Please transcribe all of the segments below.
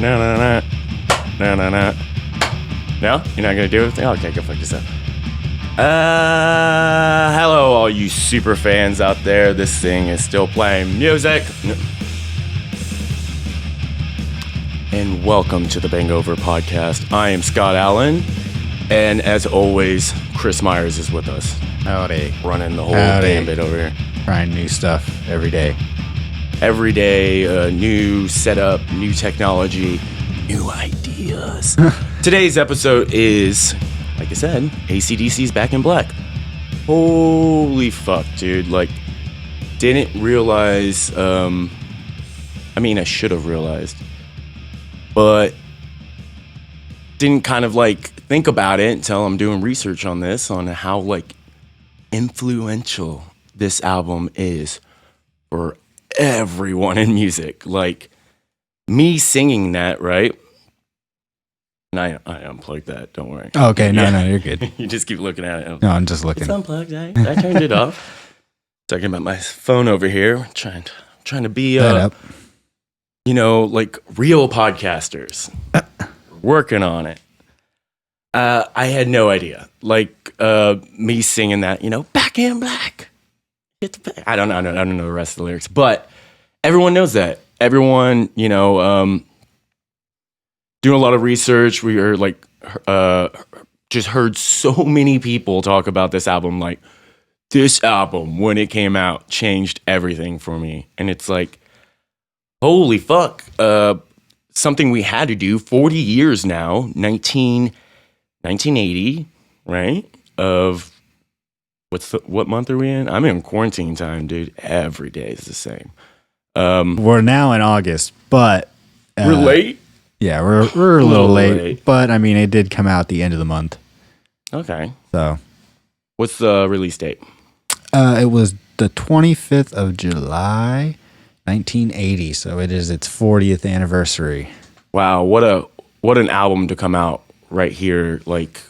No, no, no. No, no, no. No? You're not gonna do it? Okay, go fuck yourself. Hello, all you super fans out there. This thing is still playing music. And welcome to the BANGover Podcast. I am Scott Allen, and as always, Chris Myers is with us. Howdy. Running the whole damn bit over here. Trying new stuff every day. Every day, new setup, new technology, new ideas. Today's episode is, like I said, AC/DC's Back in Black. Holy fuck, dude. Like, didn't realize, I should have realized, but didn't kind of like think about it until I'm doing research on this, on how like influential this album is for everyone in music. Like, me singing that, right? And I unplugged that, don't worry. Oh, okay, no, you're good. You just keep looking at it. No, I'm just looking. It's unplugged. I turned it off. Talking about my phone over here, trying to be like real podcasters. Working on it. I had no idea. Like, me singing that, Back in Black. I don't know the rest of the lyrics, but everyone knows that. Everyone, doing a lot of research. We are like, just heard so many people talk about this album. Like, this album, when it came out, changed everything for me. And it's like, holy fuck. Something we had to do 40 years now, 1980, right? Of what month are we in? I'm in quarantine time, dude. Every day is the same. We're now in August, but we're late. Yeah, we're a little late, but it did come out at the end of the month. Okay. So, what's the release date? It was the 25th of July, 1980. So it is its 40th anniversary. Wow, what an album to come out right here, like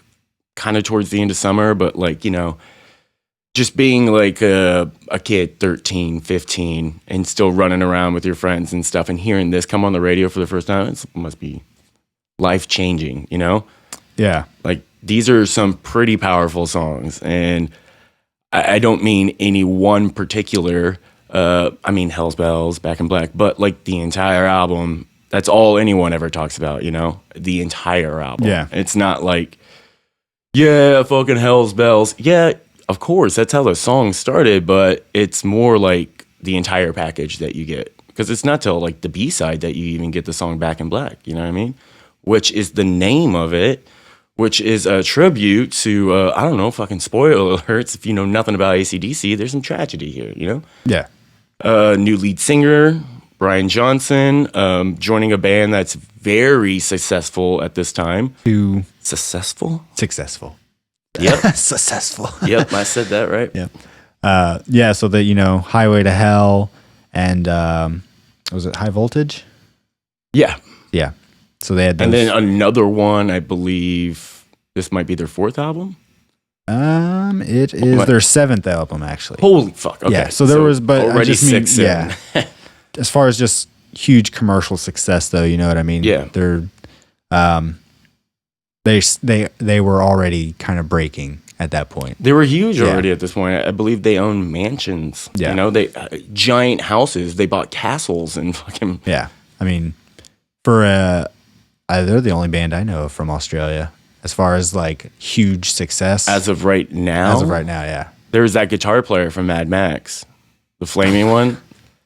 kind of towards the end of summer, but like, just being like a kid, 13, 15, and still running around with your friends and stuff, and hearing this come on the radio for the first time, it must be life-changing, Yeah. Like, these are some pretty powerful songs, and I don't mean any one particular, Hell's Bells, Back in Black, but like the entire album, that's all anyone ever talks about, the entire album. Yeah. It's not like, yeah, fucking Hell's Bells. Yeah, of course, that's how the song started, but it's more like the entire package that you get. Because it's not till like the B-side that you even get the song Back in Black, you know what I mean? Which is the name of it, which is a tribute to, fucking spoiler alerts. If you know nothing about AC/DC, there's some tragedy here, Yeah. New lead singer, Brian Johnson, joining a band that's very successful at this time. Successful? Yep. Successful. Yep, I said that right. Yep. So the, Highway to Hell and, was it High Voltage? Yeah. Yeah. So they had those. And then another one, I believe, this might be their fourth album? It is their seventh album, actually. Holy fuck. Okay. Yeah, so there was, but already I just mean, 6 in. yeah. As far as just huge commercial success, though, you know what I mean? Yeah. They're, they were already kind of breaking at that point. They were huge already at this point. I believe they owned mansions. Yeah. They giant houses. They bought castles and fucking. Yeah. They're the only band I know of from Australia as far as like huge success. As of right now, yeah. There's that guitar player from Mad Max, the flaming one.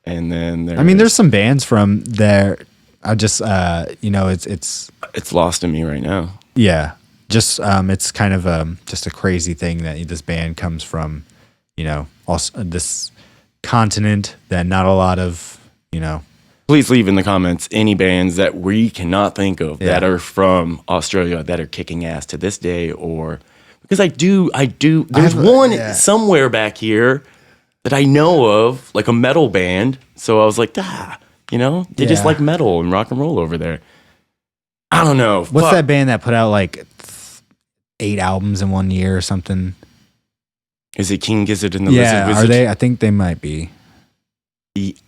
And then there's some bands from there. I just, it's lost in me right now. Yeah. Just, it's kind of just a crazy thing that this band comes from, also this continent that not a lot of, Please leave in the comments any bands that we cannot think of that are from Australia that are kicking ass to this day, or because I do. There's one somewhere back here that I know of, like a metal band. So I was like, they just like metal and rock and roll over there. I don't know. What's that band that put out like 8 albums in 1 year or something? Is it King Gizzard and the Lizard Wizard? Are they? I think they might be.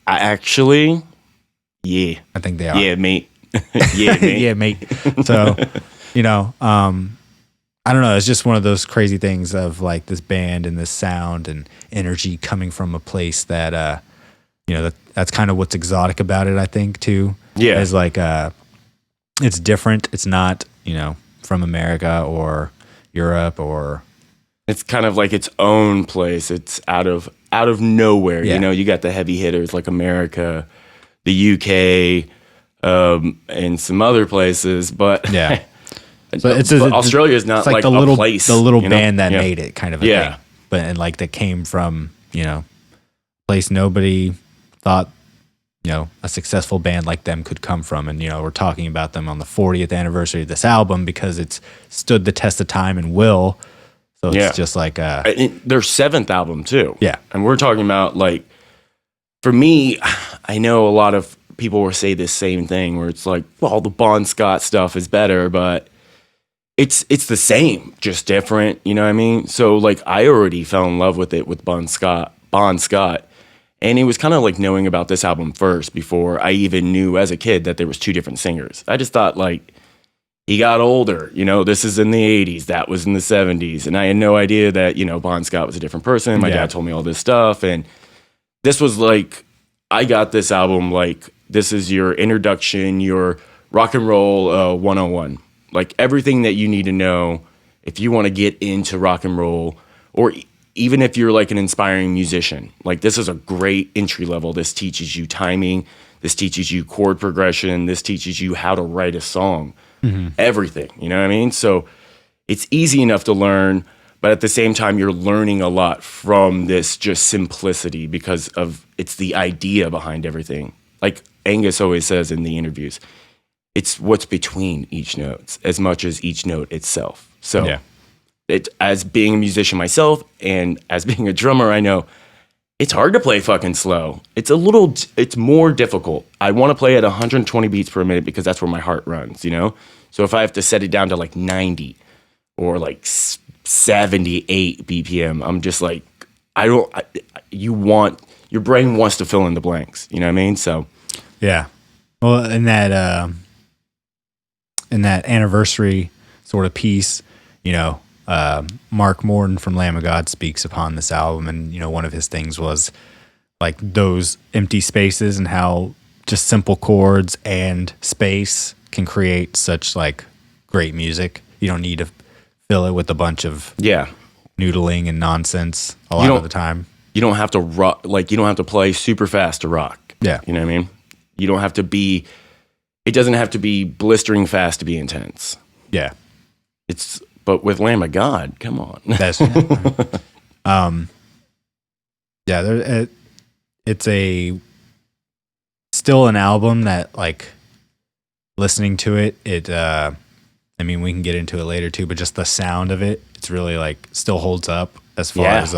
Actually, yeah. I think they are. Yeah, mate. Yeah, mate. Yeah, mate. So, you know, I don't know. It's just one of those crazy things of like this band and this sound and energy coming from a place that, you know, that's kind of what's exotic about it, I think, too. Yeah. Is like, it's different. It's not, you know, from America or Europe or. It's kind of like its own place. It's out of nowhere. Yeah. You know, you got the heavy hitters like America, the UK, and some other places, but Yeah. but Australia is not like the a place. the little you know? band that Yeah. made it, kind of a Yeah. thing. But and like that came from, you know, a place nobody thought, you know, a successful band like them could come from. And, you know, we're talking about them on the 40th anniversary of this album because it's stood the test of time and will. So it's Yeah. just like Their seventh album too. Yeah. And we're talking about like, for me, I know a lot of people will say this same thing where it's like, well, the Bon Scott stuff is better, but it's the same, just different. You know what I mean? So like, I already fell in love with it with Bon Scott, and it was kind of like knowing about this album first before I even knew as a kid that there was two different singers. I just thought like he got older. You know, this is in the 80s, that was in the 70s, and I had no idea that, you know, Bon Scott was a different person. My dad told me all this stuff, and this was like, I got this album like, this is your introduction, your rock and roll 101. Like everything that you need to know if you want to get into rock and roll, or even if you're like an inspiring musician. Like this is a great entry level. This teaches you timing. This teaches you chord progression. This teaches you how to write a song. Everything, you know what I mean? So it's easy enough to learn, but at the same time, you're learning a lot from this just simplicity because of it's the idea behind everything. Like Angus always says in the interviews, it's what's between each note as much as each note itself. So as being a musician myself and as being a drummer, I know it's hard to play fucking slow. It's more difficult. I want to play at 120 beats per minute because that's where my heart runs, you know? So if I have to set it down to like 90 or like 78 BPM, I'm just like, your brain wants to fill in the blanks, you know what I mean? So, yeah. Well, in that anniversary sort of piece, you know, Mark Morton from Lamb of God speaks upon this album, and, you know, one of his things was like those empty spaces and how just simple chords and space can create such like great music. You don't need to fill it with a bunch of noodling and nonsense a lot of the time. You don't have to rock, like you don't have to play super fast to rock. Yeah. You know what I mean? You don't have to be, it doesn't have to be blistering fast to be intense. Yeah. But with Lamb of God, come on. That's it's still an album that like listening to it, I mean, we can get into it later too, but just the sound of it, it's really like still holds up as far as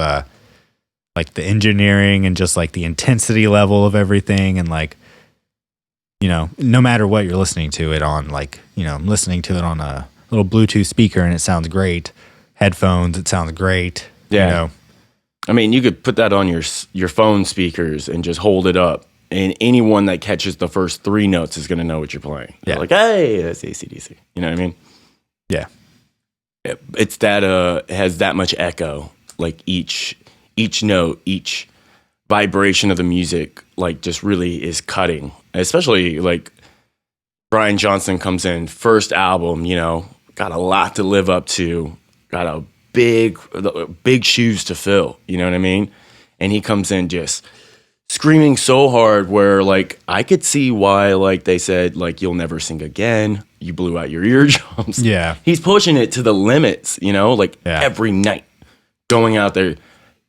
like the engineering and just like the intensity level of everything. And like, you know, no matter what you're listening to it on, like, you know, I'm listening to it on a little Bluetooth speaker and it sounds great. Headphones, it sounds great. Yeah. You know? I mean, you could put that on your phone speakers and just hold it up, and anyone that catches the first three notes is going to know what you're playing. Yeah. They're like, hey, that's AC/DC. You know what I mean? Yeah. It's that it has that much echo. Like each note, each vibration of the music, like just really is cutting. Especially like Brian Johnson comes in, first album, you know, got a lot to live up to, got a big shoes to fill, you know what I mean? And he comes in just screaming so hard where like I could see why like they said like you'll never sing again, you blew out your eardrums. Yeah. He's pushing it to the limits, you know, like every night going out there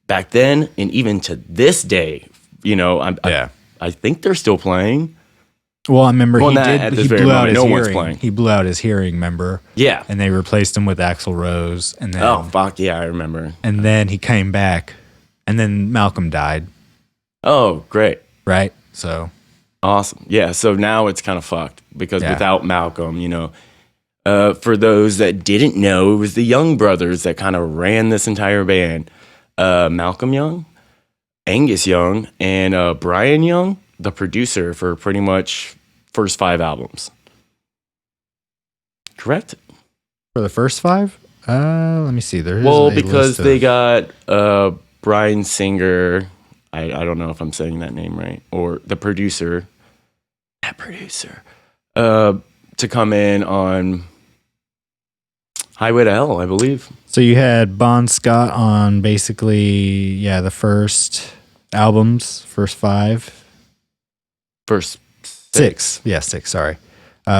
back then and even to this day, you know, I think they're still playing. Well, I remember he blew out his no one's hearing. playing. He blew out his hearing, remember? Yeah. And they replaced him with Axl Rose. And then, oh, fuck, yeah, I remember. And then he came back, and then Malcolm died. Oh, great. Right? So. Awesome. Yeah, so now it's kind of fucked because without Malcolm, you know, for those that didn't know, it was the Young brothers that kind of ran this entire band. Malcolm Young, Angus Young, and Brian Young, the producer for pretty much first 5 albums. correct? For the first 5? Let me see. There is because they got Bryan Singer. I don't know if I'm saying that name right, or the producer. That producer. To come in on Highway to Hell, I believe. So you had Bon Scott on basically, the first albums, first 5. First 6. Yeah, 6, sorry.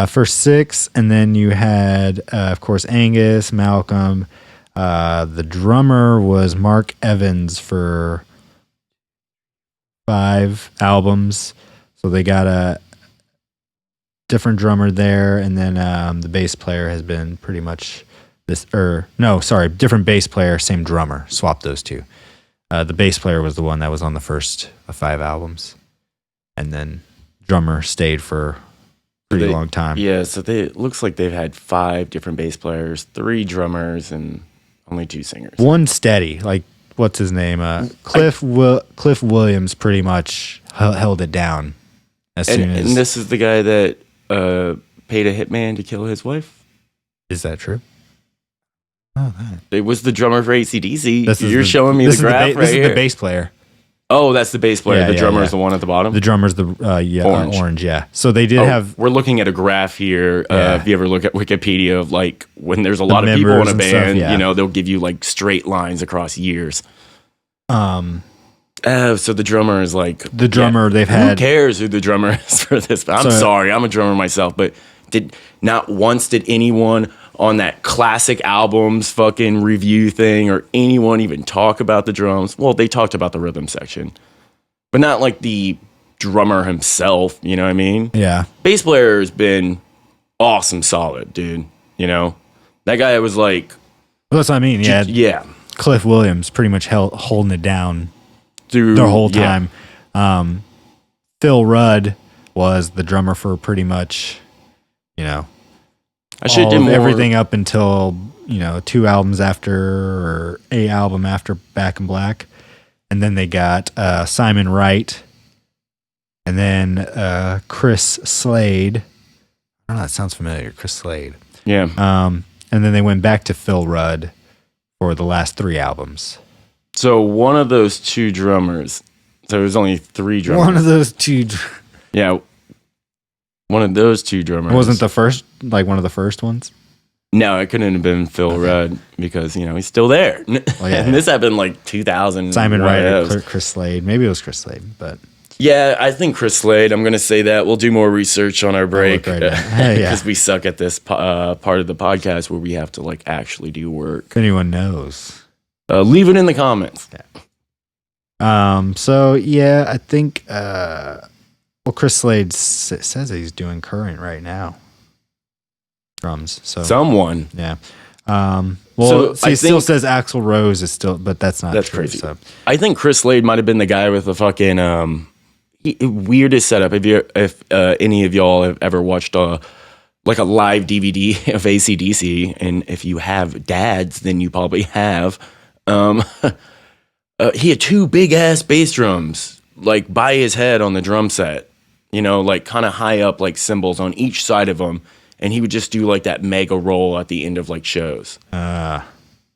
First 6, and then you had, of course, Angus, Malcolm. The drummer was Mark Evans for 5 albums. So they got a different drummer there, and then the bass player has been pretty much different bass player, same drummer. Swap those two. The bass player was the one that was on the first 5 albums, and then drummer stayed for pretty long time. Yeah, so it looks like they've had 5 different bass players, 3 drummers, and only 2 singers. One steady, like what's his name? Cliff Williams pretty much held it down as soon as. And this is the guy that paid a hitman to kill his wife. Is that true? Oh, it was the drummer for AC/DC. You're showing me the graph right here. This is the bass player. Oh, that's the bass player. The drummer is the one at the bottom. The drummer's the orange. Yeah. So they did have. We're looking at a graph here. If you ever look at Wikipedia of like when there's a lot of people in a band, they'll give you like straight lines across years. So the drummer is like the drummer. They've had. Who cares who the drummer is for this? I'm sorry, I'm a drummer myself, but not once did anyone on that classic albums fucking review thing or anyone even talk about the drums. Well, they talked about the rhythm section, but not like the drummer himself. You know what I mean? Yeah. Bass player has been awesome, solid, dude. You know, that guy was like. Well, that's what I mean. Yeah. Cliff Williams pretty much holding it down through the whole time. Phil Rudd was the drummer for pretty much, I should do more. Everything up until 2 albums after or a album after Back in Black, and then they got Simon Wright, and then Chris Slade. I don't know, that sounds familiar. Chris Slade. Yeah. And then they went back to Phil Rudd for the last 3 albums. So one of those 2 drummers. So there's only 3 drummers. One of those 2. Yeah. One of those 2 drummers. Wasn't the first, like one of the first ones? No, it couldn't have been Phil Rudd because, he's still there. And this happened like 2000. Simon Wright or Chris Slade. Maybe it was Chris Slade, but. Yeah, I think Chris Slade. I'm going to say that. We'll do more research on our break because we suck at this part of the podcast where we have to like actually do work. If anyone knows. Leave it in the comments. Yeah. So, yeah, I think... Chris Slade says he's doing current right now. Drums. So someone. Yeah. He still says Axl Rose is still, but that's not true. That's crazy. So. I think Chris Slade might have been the guy with the fucking weirdest setup. If any of y'all have ever watched like a live DVD of AC/DC, and if you have dads, then you probably have. He had 2 big ass bass drums like by his head on the drum set. Like kind of high up, like cymbals on each side of him. And he would just do like that mega roll at the end of like shows. But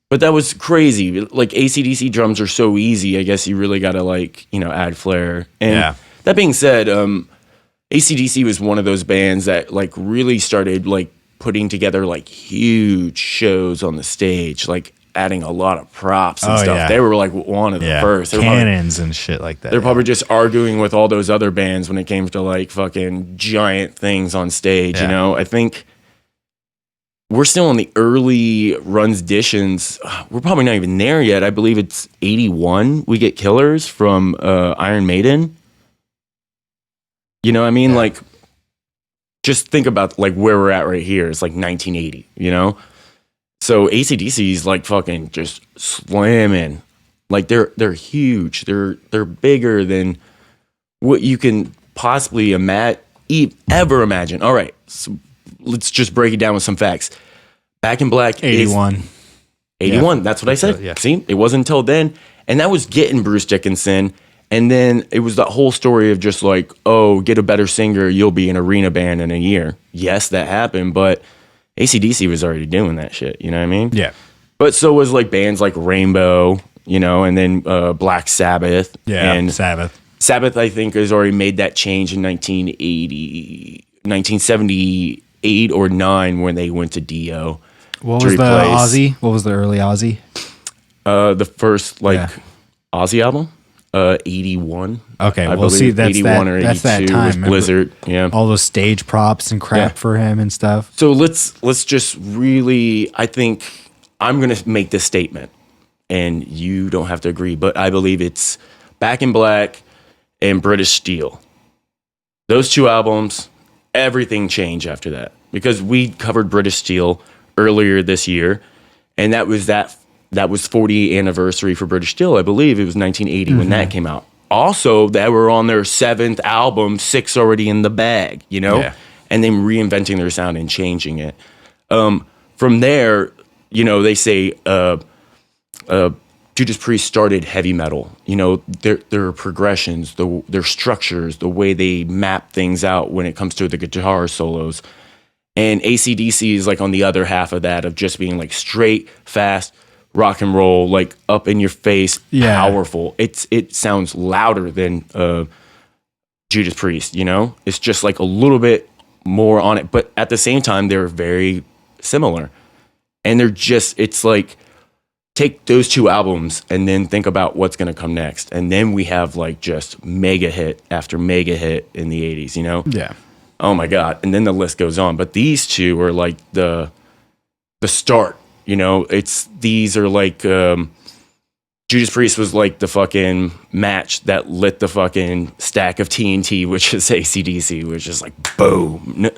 that was crazy. Like AC/DC drums are so easy. I guess you really got to like, add flair. And that being said, AC/DC was one of those bands that like really started like putting together like huge shows on the stage. Like adding a lot of props and stuff. Yeah. They were like one of the first. Cannons and shit like that. They're probably just arguing with all those other bands when it came to like fucking giant things on stage, I think we're still in the early runs editions. We're probably not even there yet. I believe it's 81. We get Killers from Iron Maiden. You know what I mean? Like, just think about like where we're at right here. It's like 1980, So AC/DC is like fucking just slamming. Like they're huge. They're bigger than what you can possibly ever imagine. All right, so let's just break it down with some facts. Back in Black 81. 81, that's what I said. Yeah. See, it wasn't until then. And that was getting Bruce Dickinson. And then it was that whole story of just like, oh, get a better singer, you'll be an arena band in a year. Yes, that happened, but AC/DC was already doing that shit. You know what I mean? Yeah. But so was like bands like Rainbow, you know, and then Black Sabbath. Yeah. And Sabbath. Sabbath, I think, has already made that change in 1978 or 9 when they went to Dio. What was the Ozzy? What was the early Ozzy? The first Ozzy album, 81. Okay, I well, believe. see, that's 81 or 82 that's that time. was Blizzard. Yeah, all those stage props and crap for him and stuff. So let's just really. I think I'm gonna make this statement, and you don't have to agree, but I believe it's Back in Black and British Steel. Those 2 albums, everything changed after that because we covered British Steel earlier this year, and that was 40th anniversary for British Steel. I believe it was 1980 when that came out. Also, they were on their 7th album, 6 already in the bag, you know, and then reinventing their sound and changing it. From there, you know, they say Judas Priest started heavy metal. You know, their progressions, their structures, the way they map things out when it comes to the guitar solos. And AC/DC is like on the other half of that, of just being like straight, fast, rock and roll, like up in your face, powerful. It sounds louder than Judas Priest, you know? It's just like a little bit more on it. But at the same time, they're very similar. And it's like, take those 2 albums and then think about what's going to come next. And then we have like just mega hit after mega hit in the 80s, you know? Yeah. Oh my God. And then the list goes on. But these 2 are like the start, you know? These are like, Judas Priest was like the fucking match that lit the fucking stack of TNT, which is AC/DC, which is like boom.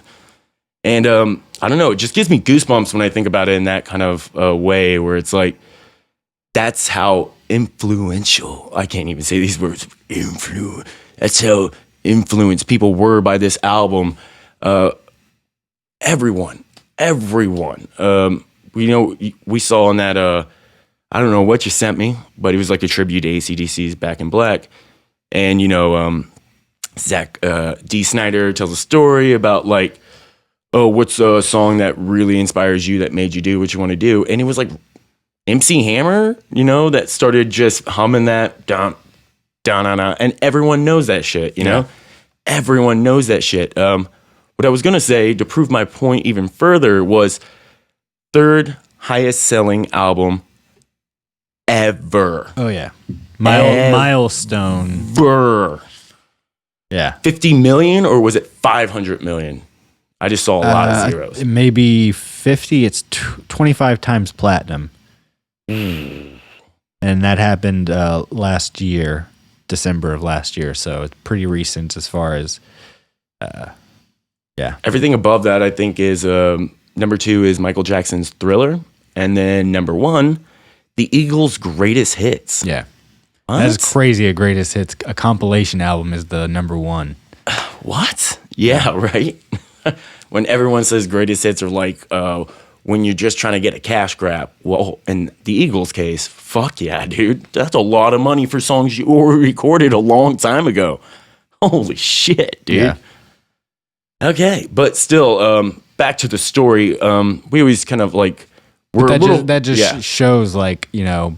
And I don't know, it just gives me goosebumps when I think about it in that kind of way where it's like, that's how influential, I can't even say these words, that's how influenced people were by this album. Everyone. You know, we saw in that, I don't know what you sent me, but it was like a tribute to AC/DC's Back in Black. And, you know, Zach D. Snyder tells a story about like, oh, what's a song that really inspires you that made you do what you want to do? And it was like MC Hammer, you know, that started just humming that down, and everyone knows that shit, you know? Everyone knows that shit. What I was going to say to prove my point even further was 3rd highest selling album ever. Oh, yeah. Milestone. Yeah. 50 million, or was it 500 million? I just saw a lot of zeros. It may be 50. It's 25 times platinum. And that happened last year, December of last year. So it's pretty recent as far as, Everything above that, I think, is number 2 is Michael Jackson's Thriller. And then number 1, the Eagles' Greatest Hits. Yeah. What? That is crazy. A greatest hits, a compilation album is the number 1. What? Yeah, right? When everyone says greatest hits are like when you're just trying to get a cash grab. Well, in the Eagles' case, fuck yeah, dude. That's a lot of money for songs you already recorded a long time ago. Holy shit, dude. Yeah. Okay, but still, back to the story. We always kind of like that just shows, like, you know,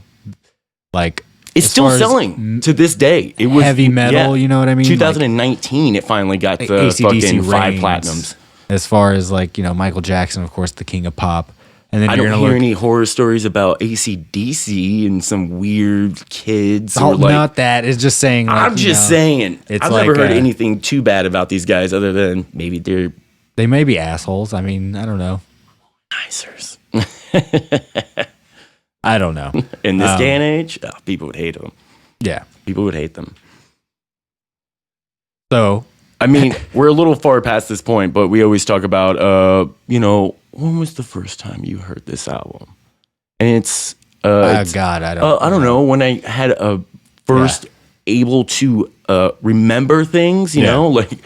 like it's still selling to this day. It was heavy metal, you know what I mean? 2019, it finally got the fucking 5 platinums. As far as, like, you know, Michael Jackson, of course, the king of pop. And then I don't hear any horror stories about AC/DC and some weird kids. Oh, like, not that. It's just saying. Like, I'm just saying. I've never heard anything too bad about these guys, other than maybe they may be assholes. I mean, I don't know. Nicers. I don't know. In this day and age, people would hate them. Yeah, people would hate them. So, I mean, we're a little far past this point, but we always talk about, you know, when was the first time you heard this album? And it's God, I don't know. When I had a first able to remember things, you know, like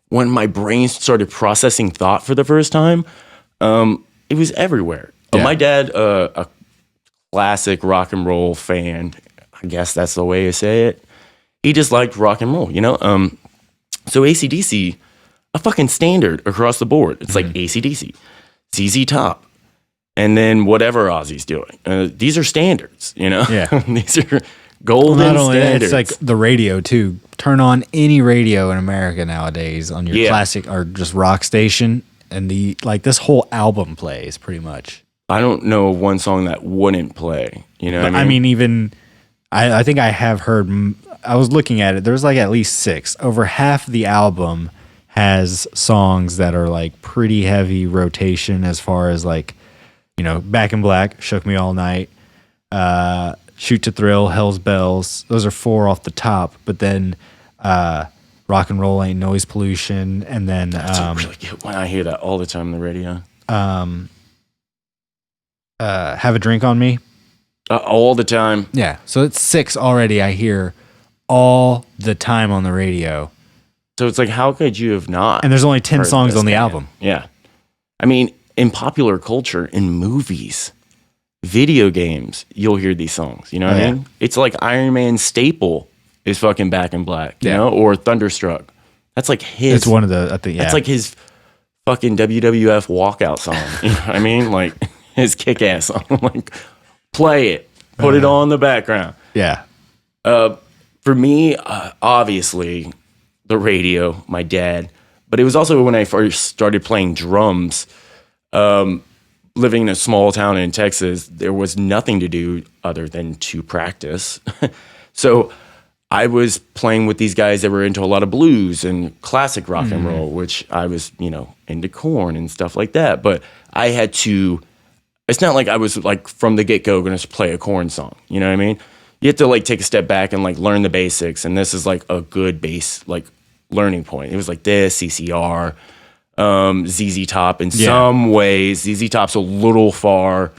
when my brain started processing thought for the first time, it was everywhere. My dad, a classic rock and roll fan, I guess that's the way to say it. He just liked rock and roll, you know? So AC/DC, a fucking standard across the board. It's like AC/DC. ZZ Top, and then whatever Ozzy's doing. These are standards, you know? Yeah. These are golden Not only that, standards. it's like the radio too. Turn on any radio in America nowadays on your classic or just rock station, and this whole album plays pretty much. I don't know of one song that wouldn't play. You know what I mean, even I think I have heard. I was looking at it. There's like at least 6. Over half the album has songs that are like pretty heavy rotation as far as like, you know, Back in Black, Shook Me All Night, Shoot to Thrill, Hell's Bells. Those are 4 off the top. But then Rock and Roll Ain't Noise Pollution, and then That's a really good one. I hear that all the time on the radio. Have a Drink on Me. All the time. Yeah, so it's 6 already. I hear all the time on the radio. So it's like, how could you have not? And there's only 10 heard songs this on the band? album. Yeah. I mean, in popular culture, in movies, video games, you'll hear these songs. You know what I mean? It's like Iron Man's staple is fucking Back in Black, you know? Or Thunderstruck. That's like his. It's one of the, I think, That's like his fucking WWF walkout song. You know what I mean? Like his kick-ass song. Like, play it. Put it on the background. Yeah. For me, obviously, the radio, my dad. But it was also when I first started playing drums. Living in a small town in Texas, there was nothing to do other than to practice. So I was playing with these guys that were into a lot of blues and classic rock and roll, which I was, you know, into Korn and stuff like that. But I had to, it's not like I was like from the get-go going to play a Korn song. You know what I mean? You have to like take a step back and like learn the basics. And this is like a good base, like learning point. It was like this, CCR, ZZ Top in some ways. ZZ Top's a little far,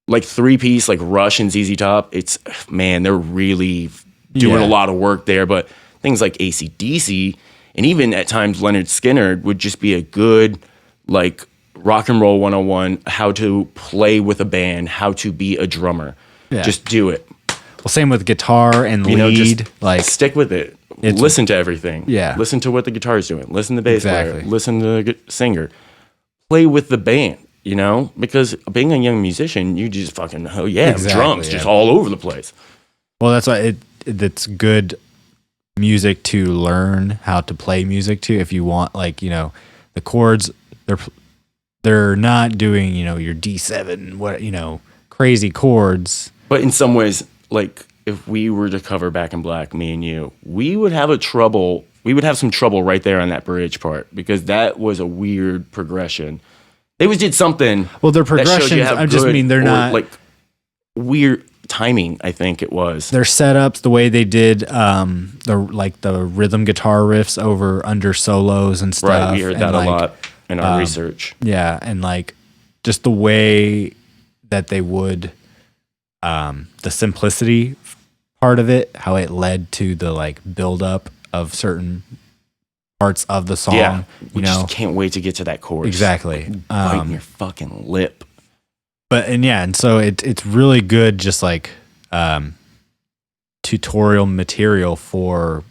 like 3-piece, like Rush and ZZ Top. It's, man, they're really doing a lot of work there. But things like AC/DC and even at times Leonard Skinner would just be a good, like, rock and roll 101, how to play with a band, how to be a drummer. Yeah. Just do it. Well, same with guitar and lead. Just like, stick with it. Listen to everything. Yeah. Listen to what the guitar's doing. Listen to the bass player. Listen to the singer. Play with the band, you know? Because being a young musician, you just fucking, drums just all over the place. Well, that's why it's good music to learn how to play music to. If you want, like, you know, the chords, they're not doing, you know, your D7, crazy chords. But in some ways, like, if we were to cover Back in Black, me and you, we would have some trouble right there on that bridge part, because that was a weird progression. They always did something. Well, their progressions, they're not like weird timing, I think it was. Their setups, the way they did the rhythm guitar riffs under solos and stuff. Right, we heard that a lot in our research. Yeah, and like just the way that they would the simplicity part of it, how it led to the like build up of certain parts of the song. Yeah, we just can't wait to get to that chorus. Exactly. Biting your fucking lip. And so it's really good, just like tutorial material for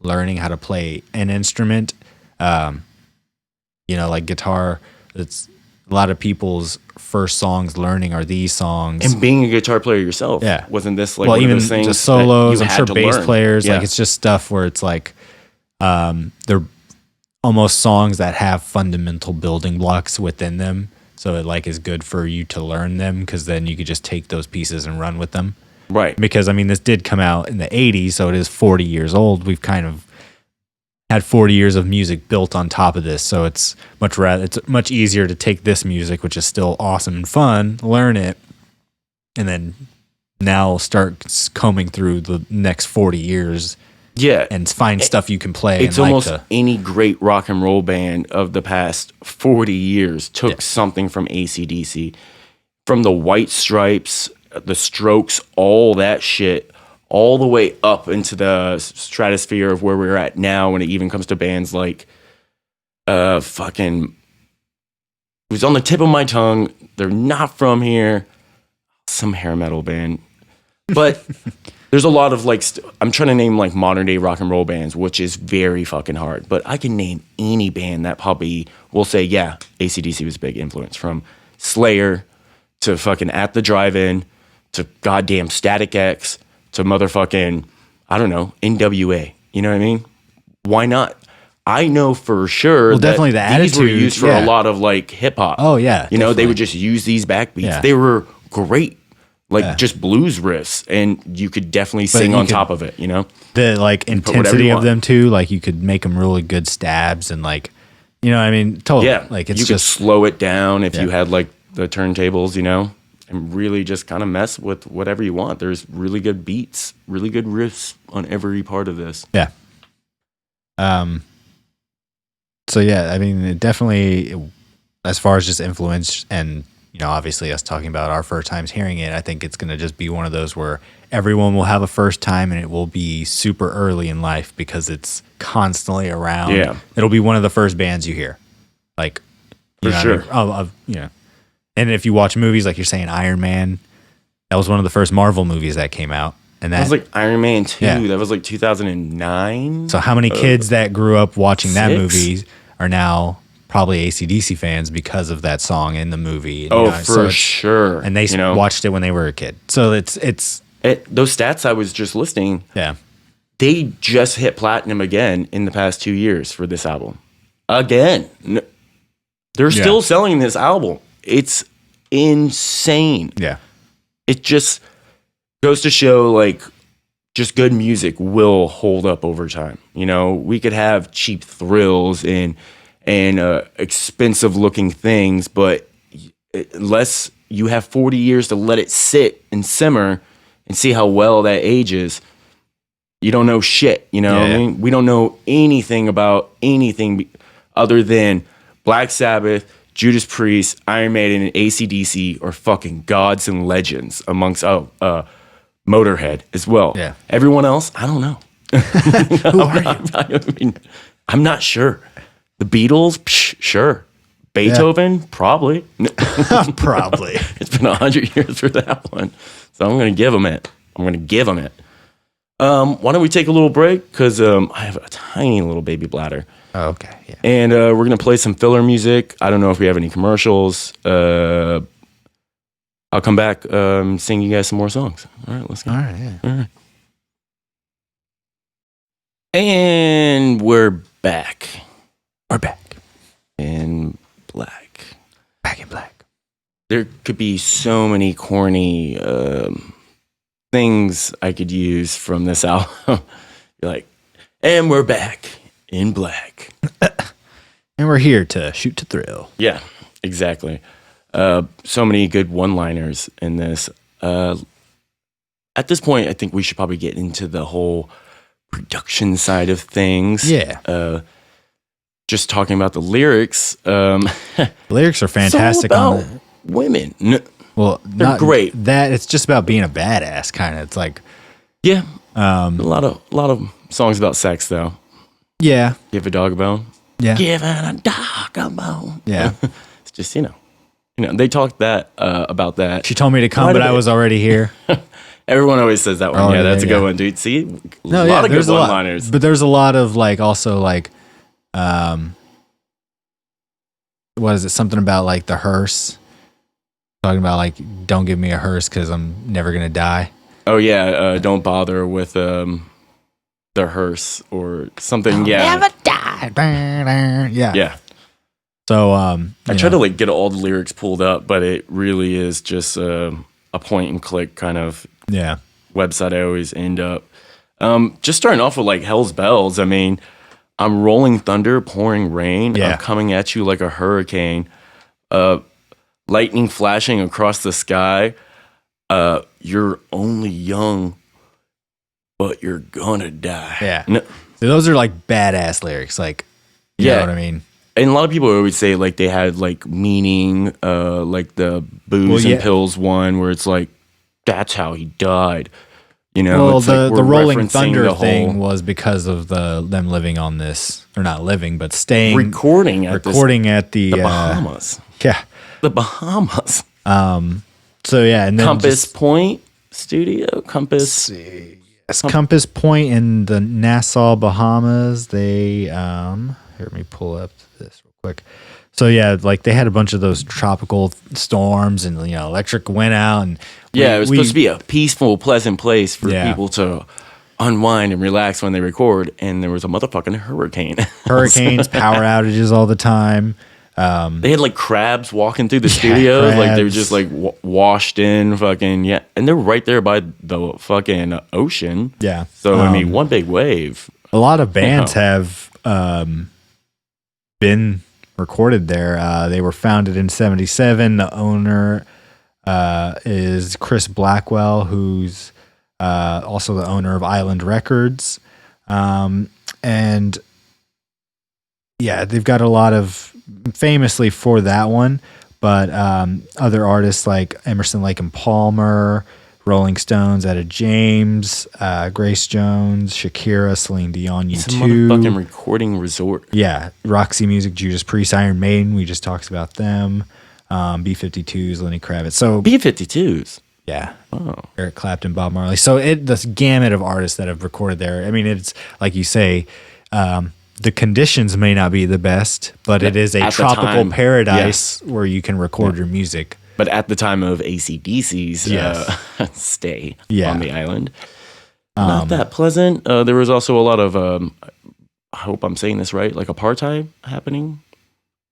learning how to play an instrument. Like guitar. It's a lot of people's first songs learning are these songs. And being a guitar player yourself, wasn't this like one even of those things? Just solos. I'm sure bass learn. players, like it's just stuff where it's like they're almost songs that have fundamental building blocks within them. So it like is good for you to learn them, because then you could just take those pieces and run with them. Right. Because I mean, this did come out in the 80s, so it is 40 years old. We've kind of had 40 years of music built on top of this. So it's much easier to take this music, which is still awesome and fun, learn it, and then now start combing through the next 40 years. Yeah. And find stuff you can play. It's almost any great rock and roll band of the past 40 years took something from AC/DC, from the White Stripes, the Strokes, all that shit, all the way up into the stratosphere of where we're at now when it even comes to bands like it was on the tip of my tongue. They're not from here. Some hair metal band. But there's a lot of like, I'm trying to name like modern day rock and roll bands, which is very fucking hard. But I can name any band that probably will say, yeah, AC/DC was a big influence, from Slayer to fucking At the Drive-In to goddamn Static X to motherfucking, I don't know, NWA. You know what I mean? Why not? I know for sure that definitely the these were attitude, used for a lot of like hip hop. Oh, yeah, You know, they definitely. would just use these backbeats. Yeah. They were great. Like just blues riffs, and you could definitely sing you on could- top of it, you know? The like whatever intensity you of want. them too, like you could make them really good stabs and like, you know what I mean? Totally. Yeah. Like it's you just, could slow it down if you Yeah. had like the turntables, you know? And really just kind of mess with whatever you want. There's really good beats, really good riffs on every part of this. yeah. So yeah, I mean, it definitely, as far as just influence and, you know, obviously us talking about our first times hearing it, I think it's going to just be one of those where everyone will have a first time and it will be super early in life because it's constantly around. Yeah. It'll be one of the first bands you hear. Like, you For know, sure. you know, and if you watch movies, like you're saying, Iron Man, that was one of the first Marvel movies that came out. And That was like Iron Man 2. Yeah. That was like 2009. so how many kids that grew up watching that 6? movie are now probably AC/DC fans because of that song in the movie? And, Oh, you know, so for it's- sure. And they you know, watched it when they were a kid. So it's those stats I was just listing, yeah. they just hit platinum again in the past 2 years for this album. Again. They're still selling this album. It's insane. Yeah. It just goes to show like just good music will hold up over time. You know, we could have cheap thrills and expensive looking things, but unless you have 40 years to let it sit and simmer and see how well that ages, you don't know shit. You know what I mean? We don't know anything about anything other than Black Sabbath, Judas Priest, Iron Maiden, and AC/DC are fucking gods and legends amongst Motorhead as well. Yeah. Everyone else, I don't know. Who are you? I mean, I'm not sure. The Beatles, sure. Beethoven, probably. Probably. It's been 100 years for that one, so I'm gonna give them it. Why don't we take a little break? Because I have a tiny little baby bladder. Oh, okay. Yeah. And we're going to play some filler music. I don't know if we have any commercials. I'll come back, sing you guys some more songs. All right, let's go. All right. Yeah. All right. And we're back. We're back. In black. Back in black. There could be so many corny things I could use from this album. You're like, and we're back in black. And we're here to shoot to thrill. Yeah, exactly. So many good one-liners in this. At this point, I think we should probably get into the whole production side of things. Yeah. Just talking about the lyrics. The lyrics are fantastic. It's all about women. Well, they're not great. That it's just about being a badass, kind of. It's like, Yeah. A lot of songs about sex, though. yeah, Give a dog a bone. yeah, Giving a dog a bone. yeah. It's just, you know, they talked about that. She told me to come, Quite a but I bit. was already here. Everyone always says that one. Oh, yeah, that's a yeah. good one, dude. See, No, a yeah, lot of good there's a lot, one-liners. but there's a lot of like also like, what is it? Something about like the hearse. Talking about like, don't give me a hearse because I'm never gonna die. Oh yeah, don't bother with the hearse or something. Yeah, Never die. Yeah. yeah. So I try to like get all the lyrics pulled up, but it really is just a point and click kind of yeah. website. I always end up just starting off with like Hell's Bells. I mean, I'm rolling thunder, pouring rain. Yeah. I'm coming at you like a hurricane. Lightning flashing across the sky. You're only young, but you're gonna die. Yeah. No, So those are like badass lyrics. Like, you know what I mean? and a lot of people always say like they had like meaning, like the booze Well, yeah. and pills one, where it's like that's how he died. You know, Well, it's like the we're Rolling referencing Thunder the whole thing was because of them living on this, or not living, but staying recording at the Bahamas. yeah. The Bahamas. So yeah, and then Compass Point Studio. Compass. Compass Point in the Nassau, Bahamas. They here, let me pull up this real quick. So yeah, like they had a bunch of those tropical storms, and electric went out, and it was supposed to be a peaceful, pleasant place for people to unwind and relax when they record, and there was a motherfucking hurricane. Hurricanes, power outages all the time. They had like crabs walking through the studios, like they were just like washed in, fucking and they're right there by the fucking ocean. Yeah, so I mean, one big wave. A lot of bands have been recorded there. They were founded in '77. The owner is Chris Blackwell, who's also the owner of Island Records. And yeah, they've got a lot of, famously for that one, but other artists like Emerson, Lake and Palmer, Rolling Stones, Etta James, Grace Jones, Shakira, Celine Dion, U2. It's a motherfucking recording resort. Yeah, Roxy Music, Judas Priest, Iron Maiden. We just talked about them. B-52s, Lenny Kravitz. So B-52s. Yeah. Oh. Eric Clapton, Bob Marley. So this gamut of artists that have recorded there. I mean, it's like you say, the conditions may not be the best, but it is a tropical paradise where you can record your music. But at the time of AC/DC's stay on the island, not that pleasant. There was also a lot of, I hope I'm saying this right, like apartheid happening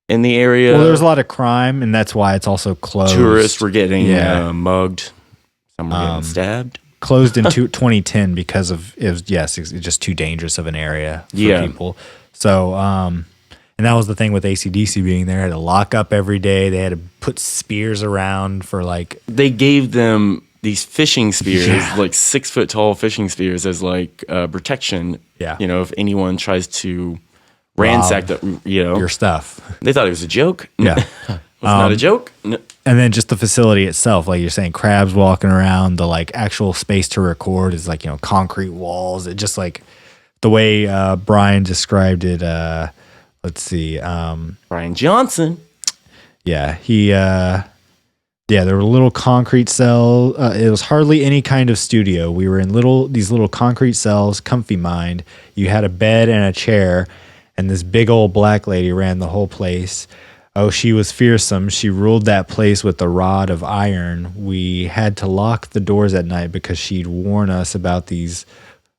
in the area. Well, there's a lot of crime, and that's why it's also closed. Tourists were getting mugged. Some were getting stabbed. Closed in 2010 because of it's just too dangerous of an area for people. So, and that was the thing with AC/DC being there. They had to lock up every day. They had to put spears around for like. They gave them these fishing spears, like 6 foot tall fishing spears, as like protection. Yeah, if anyone tries to ransack your stuff. They thought it was a joke. Yeah, it's not a joke. No. And then just the facility itself, like you're saying, crabs walking around. The like actual space to record is like concrete walls. It just like the way Brian described it. Let's see, Brian Johnson. Yeah, he. There were little concrete cells. It was hardly any kind of studio. We were in these little concrete cells, comfy mind. You had a bed and a chair, and this big old black lady ran the whole place. Oh, she was fearsome. She ruled that place with a rod of iron. We had to lock the doors at night because she'd warn us about these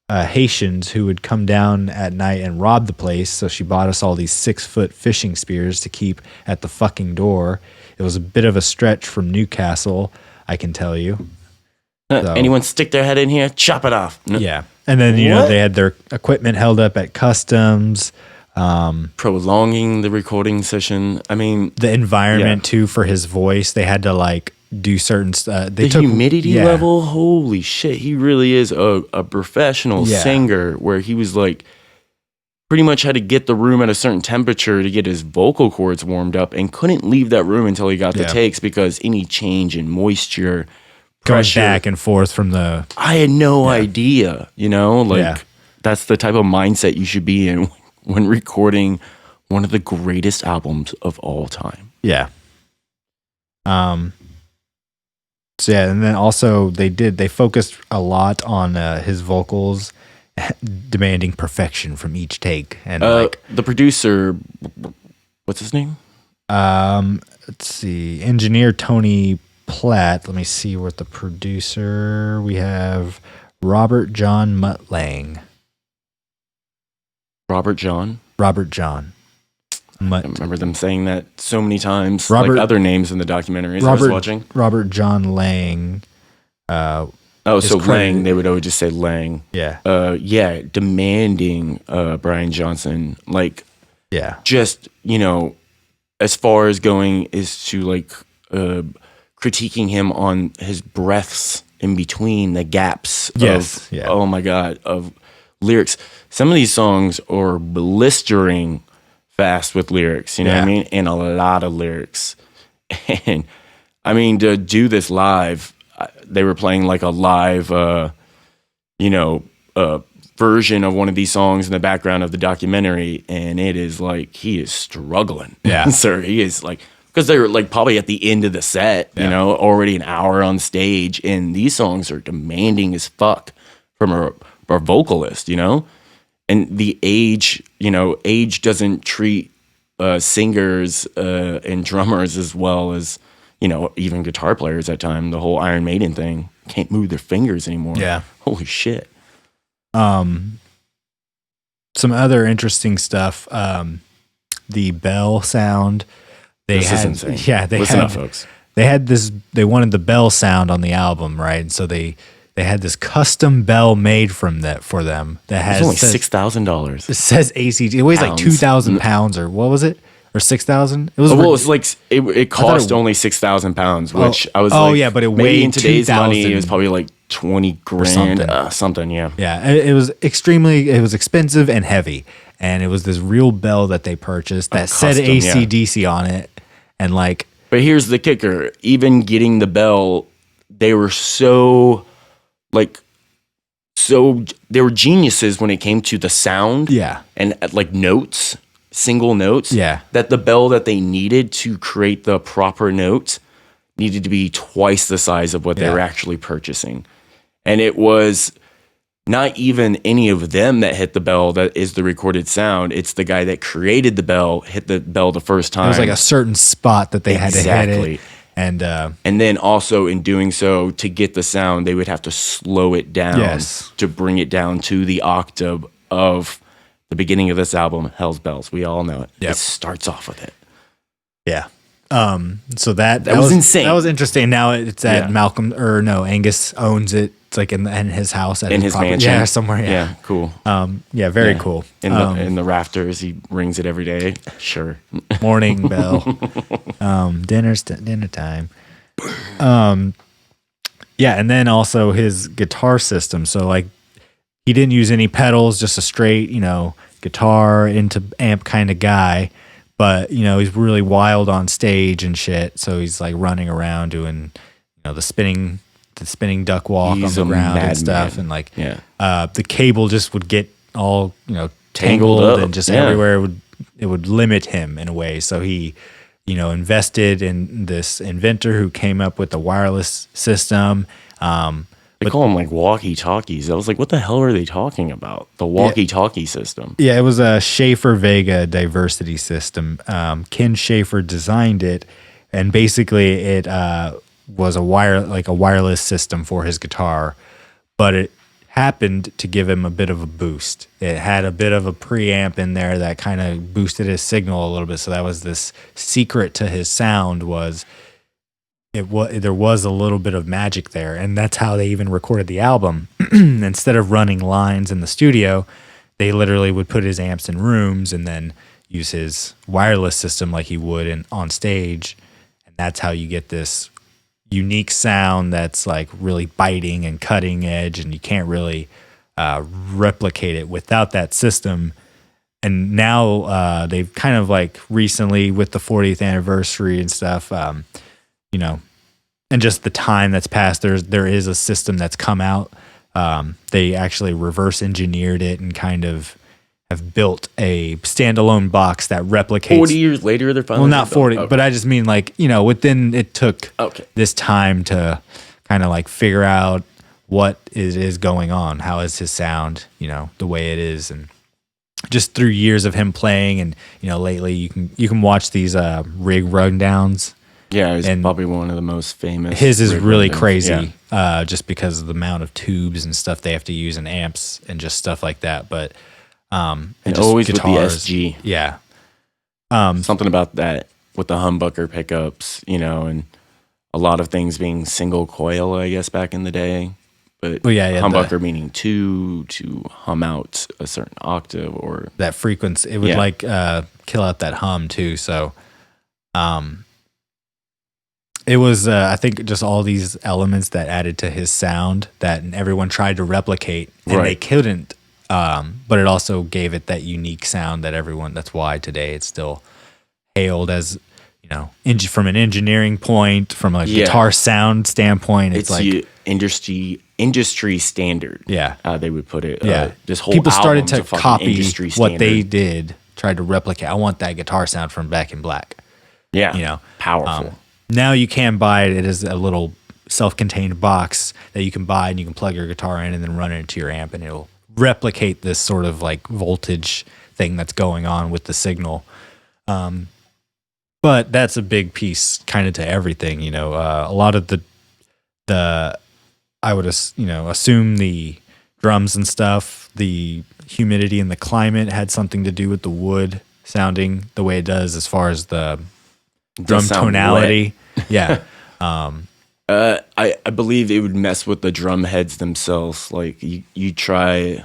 Haitians who would come down at night and rob the place. So she bought us all these 6 foot fishing spears to keep at the fucking door. It was a bit of a stretch from Newcastle, I can tell you. So, anyone stick their head in here, chop it off. No. Yeah. And then, they had their equipment held up at customs. Prolonging the recording session. I mean, the environment too for his voice. They had to like do certain the humidity level. Holy shit, he really is a professional singer. Where he was like, pretty much had to get the room at a certain temperature to get his vocal cords warmed up, and couldn't leave that room until he got the takes because any change in moisture, pressure, going back and forth from the. I had no idea. That's the type of mindset you should be in when recording one of the greatest albums of all time. Yeah. So and then also they focused a lot on his vocals, demanding perfection from each take. And the producer, what's his name? Let's see, engineer Tony Platt. Let me see what the producer. We have Robert John Muttlang. Robert John. I remember them saying that so many times, like other names in the documentaries I was watching. Robert John Lang. So Lang, they would always just say Lang. Yeah. Demanding Brian Johnson, just, as far as going is to like critiquing him on his breaths in between the gaps oh my God, of lyrics. Some of these songs are blistering fast with lyrics, you know what I mean? And a lot of lyrics. And I mean, to do this live, they were playing like a live, version of one of these songs in the background of the documentary. And it is like, he is struggling. Yeah. Sir, he is like, because they were like probably at the end of the set, already an hour on stage. And these songs are demanding as fuck from a vocalist, you know? And the age, you know, age doesn't treat singers and drummers as well as, you know, even guitar players at time. The whole Iron Maiden thing, can't move their fingers anymore. Yeah. Holy shit. Some other interesting stuff. The bell sound. This is insane. Yeah, Listen up, folks. They had this. They wanted the bell sound on the album, right? And so they had this custom bell made for them that has only $6,000. It says ACD. It weighs like 2,000 pounds, or what was it? Or 6,000? It was. Well, it's like it cost only 6,000 pounds, which I was. Oh, yeah, but it weighed in today's 2,000 money. It was probably like 20 grand, something. Yeah. Yeah, it was expensive and heavy, and it was this real bell that they purchased that said AC/DC on it, and like. But here's the kicker: even getting the bell, they were they were geniuses when it came to the sound. Yeah, and like notes. Single notes, that the bell that they needed to create the proper notes needed to be twice the size of what they were actually purchasing. And it was not even any of them that hit the bell that is the recorded sound. It's the guy that created the bell, hit the bell the first time. It was like a certain spot that they had to hit it. And then also in doing so, to get the sound, they would have to slow it down to bring it down to the octave of the beginning of this album, Hell's Bells. We all know it. Yep. It starts off with it. Yeah. So that was insane. That was interesting. Now it's at Angus owns it. It's like in his house at his mansion. Yeah, somewhere. Yeah, cool. Very cool. In the rafters, he rings it every day. Sure. Morning bell. Dinner time. And then also his guitar system. So like he didn't use any pedals, just a straight, guitar into amp kind of guy. But, he's really wild on stage and shit. So he's like running around doing, the spinning duck walk on the ground and stuff. And like, the cable just would get all, tangled and just everywhere. It would limit him in a way. So he, invested in this inventor who came up with the wireless system. They call them like walkie-talkies. I was like, what the hell are they talking about? The walkie-talkie system. Yeah, it was a Schaefer-Vega diversity system. Ken Schaefer designed it, and basically it was a wireless system for his guitar, but it happened to give him a bit of a boost. It had a bit of a preamp in there that kind of boosted his signal a little bit. So that was this secret to his sound was... there was a little bit of magic there, and that's how they even recorded the album. Instead of running lines in the studio, they literally would put his amps in rooms and then use his wireless system like he would on stage, and that's how you get this unique sound that's like really biting and cutting edge, and you can't really replicate it without that system. And now they've kind of like recently with the 40th anniversary and stuff, and just the time that's passed, there is a system that's come out. They actually reverse engineered it and kind of have built a standalone box that replicates. 40 years later, they're finally. Well, not 40, but I just mean like, within it took this time to kind of like figure out what is going on. How is his sound, the way it is. And just through years of him playing and, lately you can watch these rig rundowns. Yeah, he's probably one of the most famous. His is really crazy, just because of the amount of tubes and stuff they have to use and amps and just stuff like that. But and just always guitars, with the SG, yeah. Something about that with the humbucker pickups, and a lot of things being single coil, I guess back in the day. But humbucker meaning two to hum out a certain octave or that frequency. It would kill out that hum too. So, it was, I think, just all these elements that added to his sound that everyone tried to replicate, and they couldn't. But it also gave it that unique sound that everyone. That's why today it's still hailed as, from an engineering point, from a guitar sound standpoint. It's like industry standard. Yeah, they would put it. This whole people started to copy what they did, tried to replicate. I want that guitar sound from Back in Black. Yeah, powerful. Now you can buy it. It is a little self-contained box that you can buy and you can plug your guitar in and then run it into your amp, and it'll replicate this sort of like voltage thing that's going on with the signal. But that's a big piece kind of to everything, you know. A lot of the I would assume the drums and stuff, the humidity and the climate had something to do with the wood sounding the way it does as far as the drum tonality. Yeah. I believe it would mess with the drum heads themselves. Like you try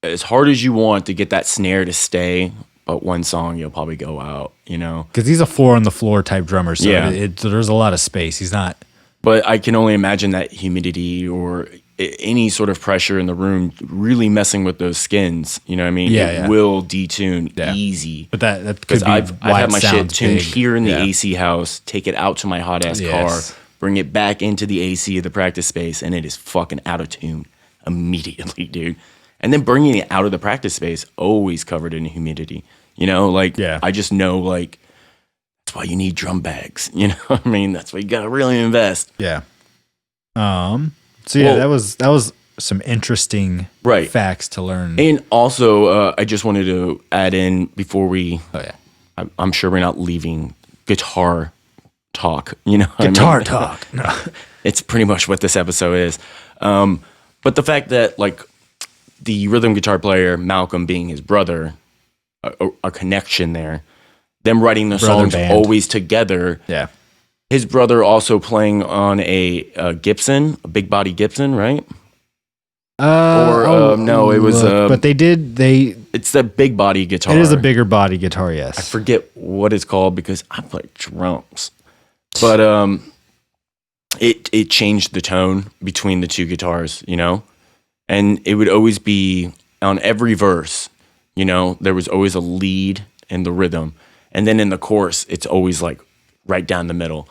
as hard as you want to get that snare to stay, but one song you'll probably go out, you know? Because he's a 4-on-the-floor type drummer, so there's a lot of space. He's not. But I can only imagine that humidity or any sort of pressure in the room really messing with those skins. You know what I mean? It will detune easy. But that could be I've had my shit tuned big. here in the AC house, take it out to my hot ass car, bring it back into the AC of the practice space, and it is fucking out of tune immediately, dude. And then bringing it out of the practice space, always covered in humidity. You know, like I just know, like, that's why you need drum bags. You know what I mean? That's why you gotta really invest. Yeah. So yeah, that was some interesting facts to learn. And also, I just wanted to add in before we. Oh yeah. I'm sure we're not leaving guitar talk. You know, guitar talk. No. It's pretty much what this episode is. But the fact that like the rhythm guitar player Malcolm being his brother, a connection there. Them writing the songs always together. Yeah. His brother also playing on a Gibson, a big body Gibson, right? No, it was. But it's the big body guitar. It is a bigger body guitar, yes. I forget what it's called because I play drums. But it changed the tone between the two guitars, you know? And it would always be on every verse, you know, there was always a lead in the rhythm. And then in the chorus, it's always like right down the middle.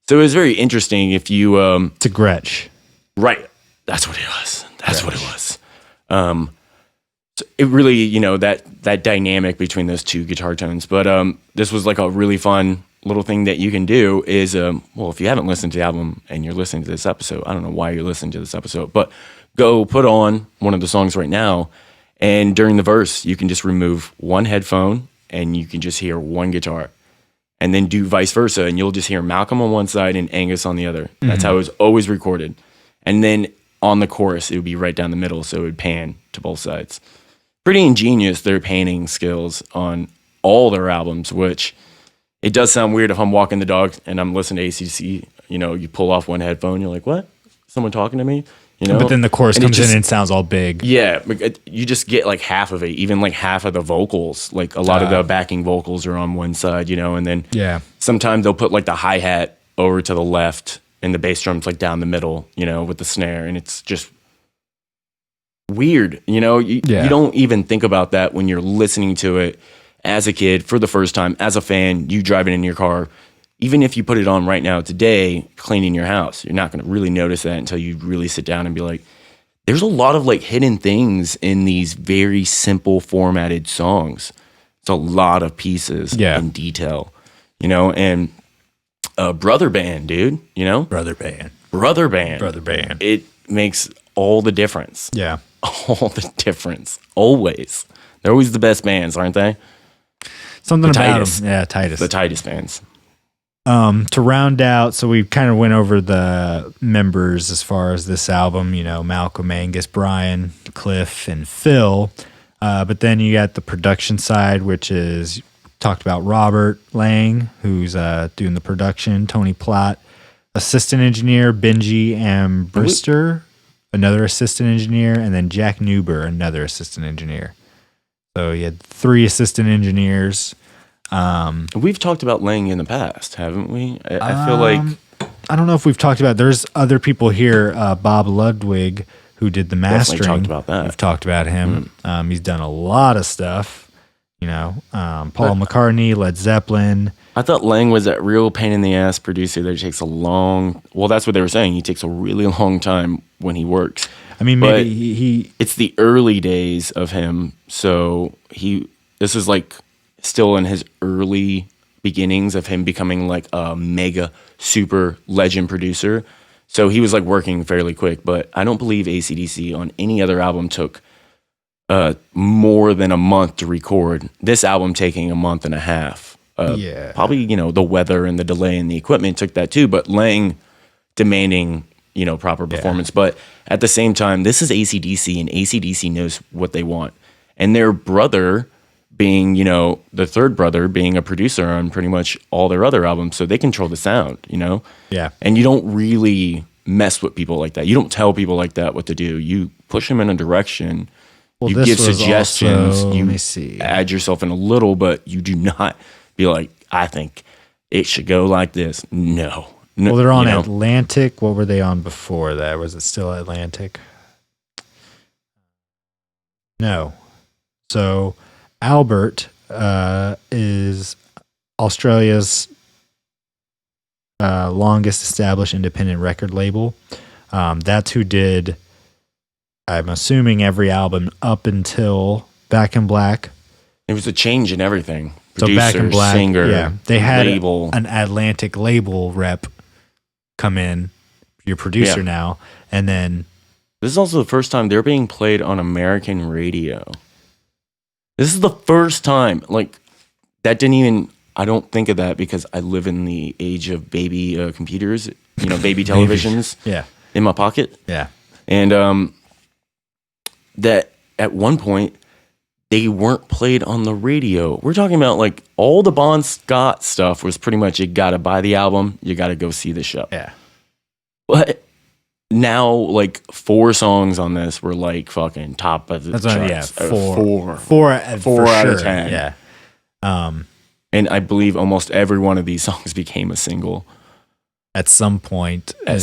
So it was very interesting if you... it's a Gretsch. Right. That's what it was. That's what it was. So it really, you know, that dynamic between those two guitar tones. But this was like a really fun little thing that you can do is, well, if you haven't listened to the album and you're listening to this episode, I don't know why you're listening to this episode, but go put on one of the songs right now. And during the verse, you can just remove one headphone and you can just hear one guitar. And then do vice versa, and you'll just hear Malcolm on one side and Angus on the other. That's how it was always recorded. And then on the chorus, it would be right down the middle, so it would pan to both sides. Pretty ingenious, their panning skills on all their albums, which it does sound weird if I'm walking the dog and I'm listening to ACDC, you know, you pull off one headphone, you're like, what? Someone talking to me? You know? But then the chorus comes in and sounds all big. Yeah, you just get like half of it, even like half of the vocals. Like a lot of the backing vocals are on one side, you know, and then sometimes they'll put like the hi-hat over to the left and the bass drum's like down the middle, you know, with the snare. And it's just weird, you know. You don't even think about that when you're listening to it as a kid for the first time, as a fan, you driving in your car. Even if you put it on right now today, cleaning your house, you're not going to really notice that until you really sit down and be like, there's a lot of like hidden things in these very simple formatted songs. It's a lot of pieces in detail, you know, and brother band, dude, you know? Brother band. It makes all the difference. Yeah. All the difference. Always. They're always the best bands, aren't they? Something about them. Yeah, Titus. The Titus bands. To round out, so we kind of went over the members as far as this album, you know, Malcolm, Angus, Brian, Cliff, and Phil. But then you got the production side, which is talked about Robert Lang, who's doing the production, Tony Platt, assistant engineer, Benji Ambrister, another assistant engineer, and then Jack Newber, another assistant engineer. So you had 3 assistant engineers. We've talked about Lang in the past, haven't we? I feel like... I don't know if we've talked about... There's other people here, Bob Ludwig, who did the mastering. Definitely talked about that. We've talked about him. He's done a lot of stuff, you know. Paul McCartney, Led Zeppelin. I thought Lang was that real pain-in-the-ass producer that takes a long... Well, that's what they were saying. He takes a really long time when he works. I mean, maybe he... It's the early days of him, so this is like... still in his early beginnings of him becoming like a mega super legend producer. So he was like working fairly quick, but I don't believe AC/DC on any other album took more than a month to record. This album taking a month and a half. Probably, you know, the weather and the delay in the equipment took that too, but Lang demanding, you know, proper performance. But at the same time, this is AC/DC, and AC/DC knows what they want. And their brother being, you know, the third brother being a producer on pretty much all their other albums, so they control the sound, you know? Yeah. And you don't really mess with people like that. You don't tell people like that what to do. You push them in a direction. Well, you give suggestions. Also, you let me see. add yourself in a little, but you do not be like, I think it should go like this. No. Well, they're on you know? Atlantic. What were they on before that? Was it still Atlantic? No. So Albert is Australia's longest established independent record label. That's who did, I'm assuming, every album up until Back in Black. It was a change in everything. So Producer, Back in Black, singer, they had label. an Atlantic label rep come in, your producer now, and then this is also the first time they're being played on American radio. This is the first time, like, that didn't even, I don't think of that because I live in the age of baby computers, you know, baby televisions in my pocket. Yeah. And that at one point, they weren't played on the radio. We're talking about, like, all the Bon Scott stuff was pretty much, you got to buy the album, you got to go see the show. Yeah. But now, like, 4 songs on this were, like, fucking top of the charts. Four out of 10. Yeah. And I believe almost every one of these songs became a single. At some point. I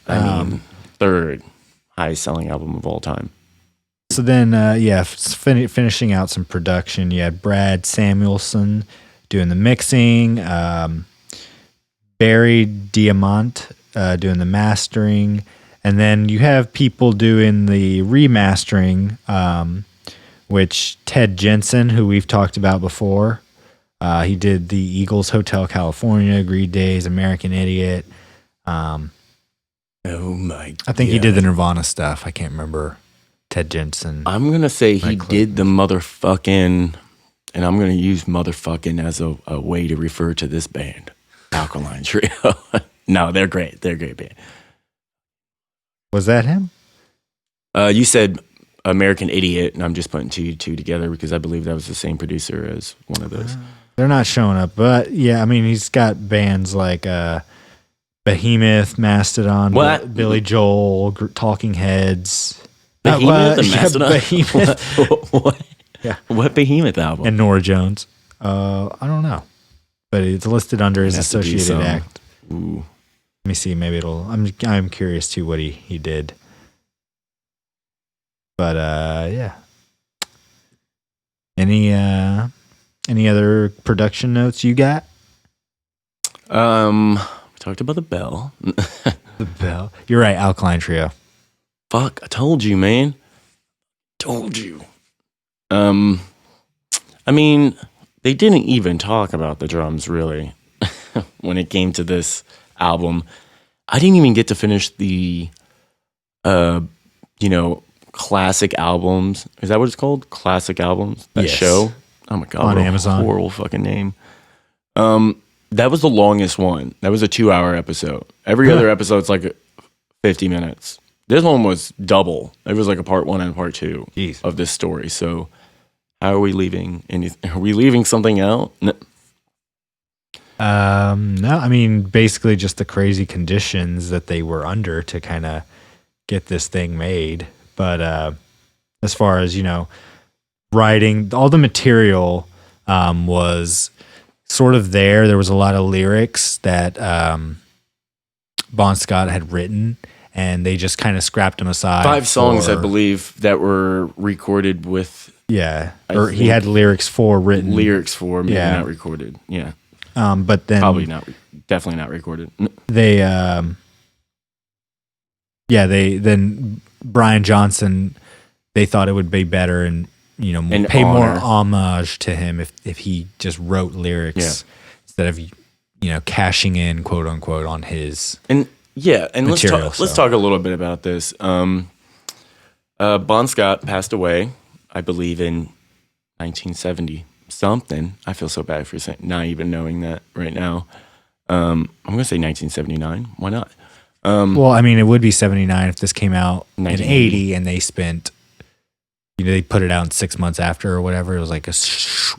mean, third highest selling album of all time. So then, finishing out some production, you had Brad Samuelson doing the mixing, Barry Diamant doing the mastering, and then you have people doing the remastering, which Ted Jensen, who we've talked about before, he did the Eagles Hotel California, Green Day's American Idiot. Oh my God. I think he did the Nirvana stuff. I can't remember. Ted Jensen. I'm going to say he did the motherfucking, and I'm going to use motherfucking as a way to refer to this band, Alkaline Trio. No, they're great. They're a great band. Was that him? You said American Idiot, and I'm just putting two together because I believe that was the same producer as one of those. They're not showing up, but yeah, I mean, he's got bands like Behemoth, Mastodon, Billy Joel, Talking Heads. Behemoth and Mastodon? Behemoth. What? Yeah. What Behemoth album? And Norah Jones. I don't know. But it's listed under his associated act. Ooh. Let me see. Maybe it'll. I'm curious too what he did. But yeah. Any other production notes you got? We talked about the bell. The bell. You're right. Alkaline Trio. Fuck! I told you, man. Told you. I mean, they didn't even talk about the drums really when it came to this album. I didn't even get to finish the, classic albums. Is that what it's called? Classic albums? That show? Oh my God. On what Amazon. A horrible fucking name. That was the longest one. That was a 2-hour episode. Every other episode's like 50 minutes. This one was double. It was like a part 1 and part 2 of this story. So how are we leaving? Are we leaving something out? No. No, I mean, basically just the crazy conditions that they were under to kind of get this thing made. But as far as, writing, all the material was sort of there. There was a lot of lyrics that Bon Scott had written, and they just kind of scrapped them aside. 5 songs, I believe, that were recorded with... Yeah, or he had lyrics for written. Maybe not recorded, yeah. But then definitely not recorded. Then Brian Johnson, they thought it would be better and pay more homage to him if he just wrote lyrics instead of cashing in, quote unquote, on his. And Yeah, and material. Let's talk a little bit about this. Bon Scott passed away, I believe, in 1970 something. I feel so bad for not even knowing that right now. I'm gonna say 1979. Why not? Well, I mean, it would be 79 if this came out in 1980. 80, and they spent, they put it out in 6 months after or whatever. It was like a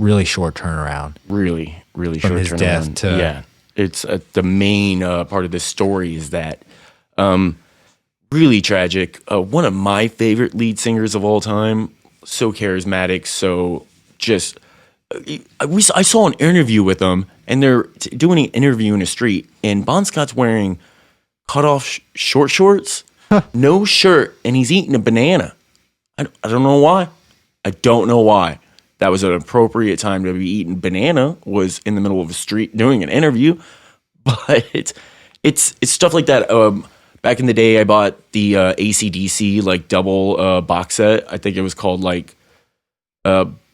really short turnaround. Really, really From short his turnaround. death to yeah, it's the main part of this story is that really tragic. One of my favorite lead singers of all time. So charismatic. So just I saw an interview with them, and they're doing an interview in a street, and Bon Scott's wearing cut off short shorts, no shirt, and he's eating a banana. I don't know why. I don't know why. That was an appropriate time to be eating banana, was in the middle of a street doing an interview. But it's stuff like that. Back in the day, I bought the AC/DC like double box set. I think it was called like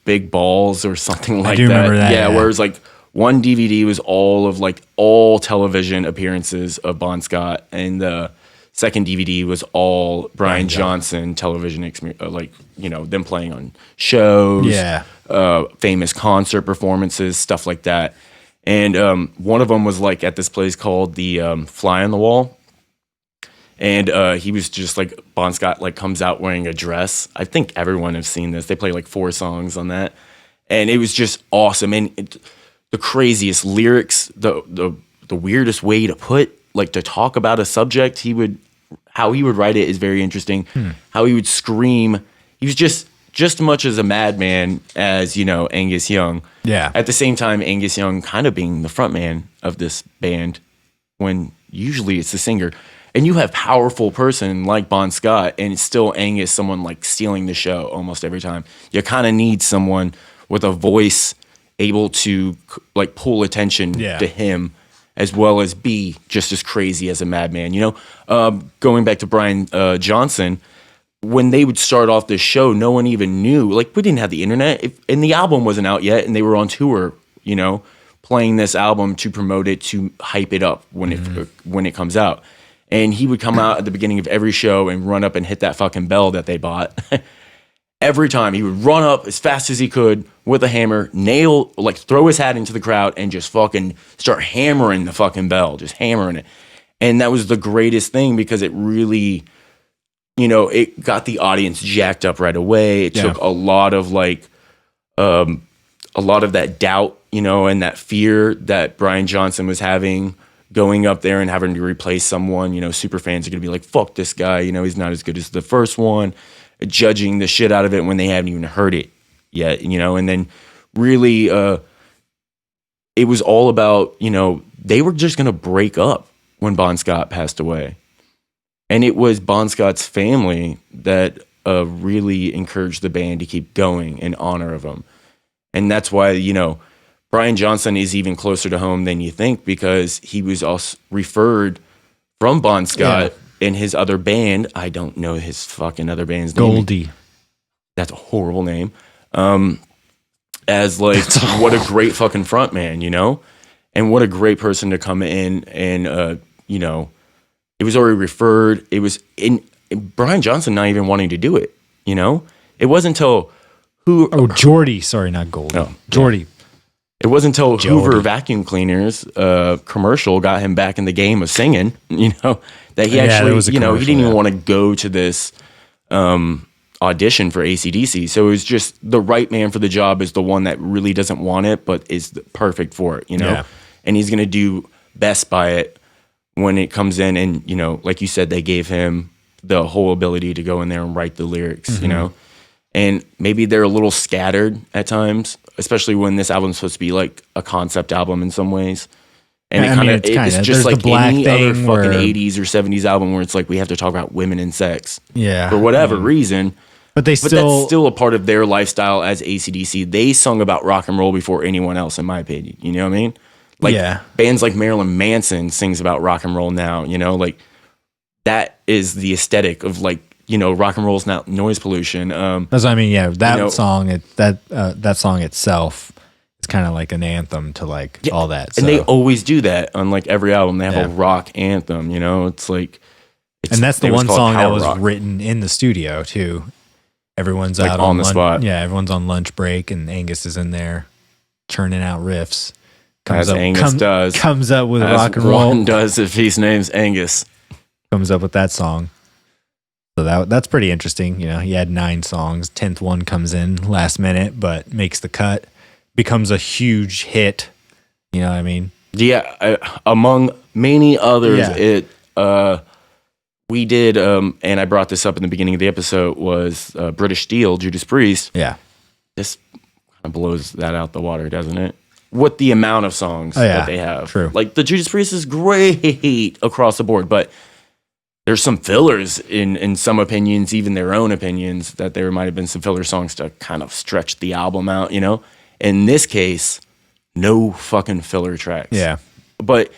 Big Balls or something like that. I do remember that. Yeah, where it was like one DVD was all of like all television appearances of Bon Scott, and the second DVD was all Brian Johnson television experience, like them playing on shows, famous concert performances, stuff like that. And one of them was like at this place called the Fly on the Wall. And he was just like, Bon Scott like comes out wearing a dress. I think everyone has seen this. They play like 4 songs on that. And it was just awesome. And the craziest lyrics, the weirdest way to talk about a subject, how he would write it is very interesting. How he would scream. He was just as much as a madman as, Angus Young. Yeah. At the same time, Angus Young kind of being the front man of this band when usually it's the singer. And you have powerful person like Bon Scott, and it's still Angus, someone like stealing the show almost every time. You kind of need someone with a voice able to like pull attention to him, as well as be just as crazy as a madman. Going back to Brian Johnson, when they would start off this show, no one even knew. Like, we didn't have the internet, and the album wasn't out yet, and they were on tour, playing this album to promote it, to hype it up when it comes out. And he would come out at the beginning of every show and run up and hit that fucking bell that they bought. Every time he would run up as fast as he could with a hammer, throw his hat into the crowd and just fucking start hammering the fucking bell, just hammering it. And that was the greatest thing because it really, it got the audience jacked up right away. It took a lot of that doubt, and that fear that Brian Johnson was having going up there and having to replace someone. Super fans are going to be like, fuck this guy, he's not as good as the first one, judging the shit out of it when they haven't even heard it yet, and then really it was all about, they were just going to break up when Bon Scott passed away. And it was Bon Scott's family that really encouraged the band to keep going in honor of him. And that's why, Brian Johnson is even closer to home than you think, because he was also referred from Bon Scott in his other band. I don't know his fucking other band's name. Goldie. That's a horrible name. As like, what a great fucking front man, And what a great person to come in and, it was already referred. It was in Brian Johnson not even wanting to do it, It wasn't until Jordy. Sorry, not Goldie. Oh, Jordy. It wasn't until Hoover Vacuum Cleaners commercial got him back in the game of singing, that he actually, he didn't even want to go to this audition for AC/DC. So it was just the right man for the job is the one that really doesn't want it, but is perfect for it, Yeah. And he's going to do best by it when it comes in. And, like you said, they gave him the whole ability to go in there and write the lyrics, And maybe they're a little scattered at times, especially when this album's supposed to be like a concept album in some ways. And it's just like any other fucking 80s or 70s album where it's like we have to talk about women and sex. Yeah. For whatever reason. But that's still a part of their lifestyle as AC/DC. They sung about rock and roll before anyone else, in my opinion. You know what I mean? Bands like Marilyn Manson sings about rock and roll now, like that is the aesthetic of like, rock and roll's not noise pollution. That's what I mean. Yeah, that song, that song itself is kind of like an anthem to like all that. And they always do that on like every album. They have a rock anthem, you know? It's like, and that's the one song that was written in the studio too. Everyone's like out on the spot. Yeah, everyone's on lunch break, and Angus is in there churning out riffs. As Angus does. Comes up with rock and roll. One does if his name's Angus. Comes up with that song. So that's pretty interesting. You know, he had 9 songs. 10th one comes in last minute, but makes the cut. Becomes a huge hit. You know what I mean? Yeah, among many others, we did, and I brought this up in the beginning of the episode, was British Steel, Judas Priest. Yeah. This kind of blows that out the water, doesn't it? With the amount of songs that they have. True. Like, the Judas Priest is great across the board, but there's some fillers in some opinions, even their own opinions, that there might have been some filler songs to kind of stretch the album out, you know? In this case, no fucking filler tracks. Yeah. But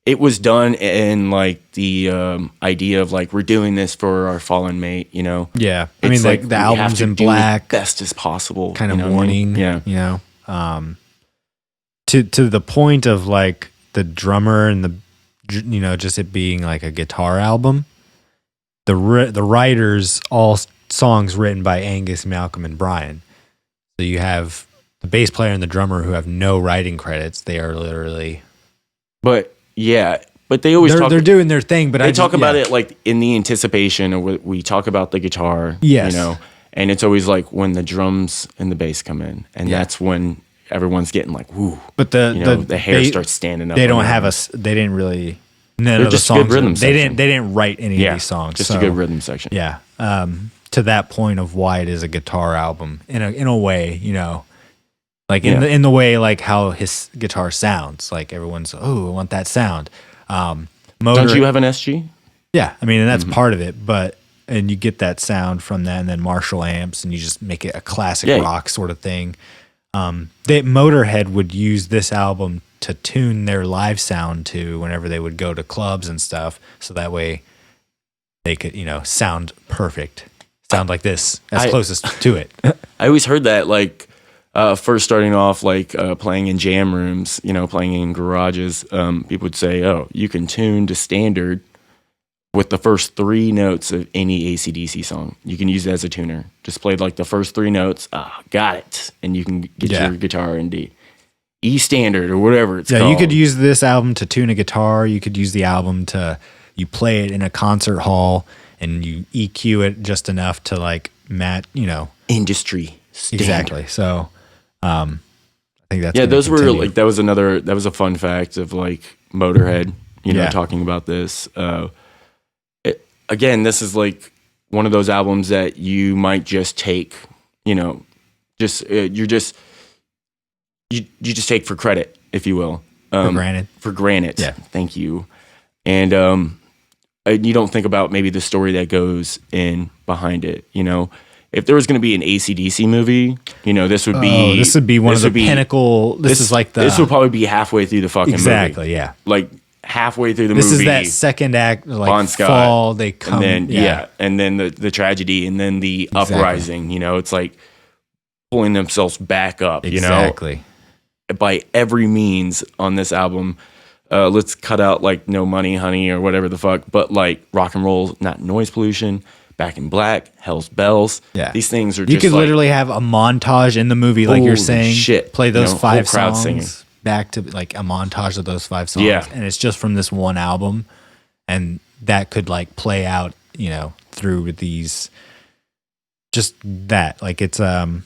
it was done in like the idea of like, we're doing this for our fallen mate, you know? Yeah. I mean, like the album's in black. Best as possible. Kind of warning. Yeah. You know? To the point of like the drummer and the, you know, just it being like a guitar album. The writers, all songs written by Angus, Malcolm, and Brian. So you have the bass player and the drummer who have no writing credits. They are literally... But they always they're doing their thing, but they talk about it like in the anticipation, or we talk about the guitar, yes. You know, and it's always like when the drums and the bass come in, and that's when everyone's getting like, woo. But the hair starts standing up. They don't have they didn't really... None They're of just the songs. Good rhythm section. They didn't write any of these songs. Just a good rhythm section. Yeah. To that point of why it is a guitar album in a way, you know, like in the way like how his guitar sounds. Like everyone's, I want that sound. Don't you have an SG? Yeah, I mean, and that's part of it. And you get that sound from that, and then Marshall amps, and you just make it a classic rock sort of thing. Motorhead would use this album to tune their live sound to whenever they would go to clubs and stuff, so that way they could, you know, sound perfect, sound like this, closest to it. I always heard that, like, first starting off, like, playing in jam rooms, you know, playing in garages, people would say, oh, you can tune to standard with the first 3 notes of any AC/DC song. You can use it as a tuner. Just play, like, the first 3 notes, got it, and you can get your guitar in E standard or whatever it's called. Yeah, you could use this album to tune a guitar. You could use the album you play it in a concert hall and you EQ it just enough to like match, you know. Industry standard. Exactly. So, I think that's... Yeah, those were like, that was a fun fact of like Motorhead, you know, talking about this. Again, this is like one of those albums that you might just take, you know, you just take for credit, if you will. For granted. Yeah. Thank you. And you don't think about maybe the story that goes in behind it, you know? If there was going to be an AC/DC movie, you know, this would be... this would be one of the pinnacle... This is like the... This would probably be halfway through the fucking movie. Exactly, yeah. Like, halfway through the movie... This is that second act, like, Bon Scott, fall, they come... And then, and then the tragedy, and then the uprising, you know? It's like pulling themselves back up, you know? Exactly. By every means on this album, let's cut out like No Money, Honey, or whatever the fuck, but like Rock and Roll, Not Noise Pollution, Back in Black, Hell's Bells. Yeah. These things are just... You could literally have a montage in the movie, like you're saying. Shit. Play those 5 songs singing. Back to like a montage of those 5 songs. Yeah. And it's just from this one album. And that could like play out, you know, through these... Just that. Like it's a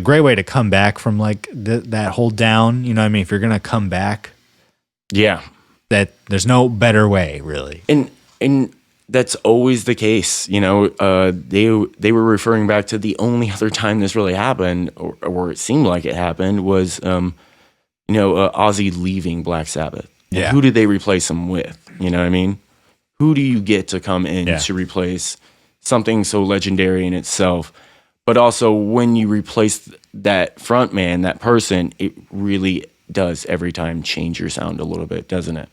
great way to come back from like that whole down, you know what I mean? If you're going to come back, that there's no better way really. And that's always the case, you know. They were referring back to the only other time this really happened, or it seemed like it happened, was Ozzy leaving Black Sabbath. And who did they replace him with? You know what I mean? Who do you get to come in to replace something so legendary in itself? But also, when you replace that front man, that person, it really does every time change your sound a little bit, doesn't it?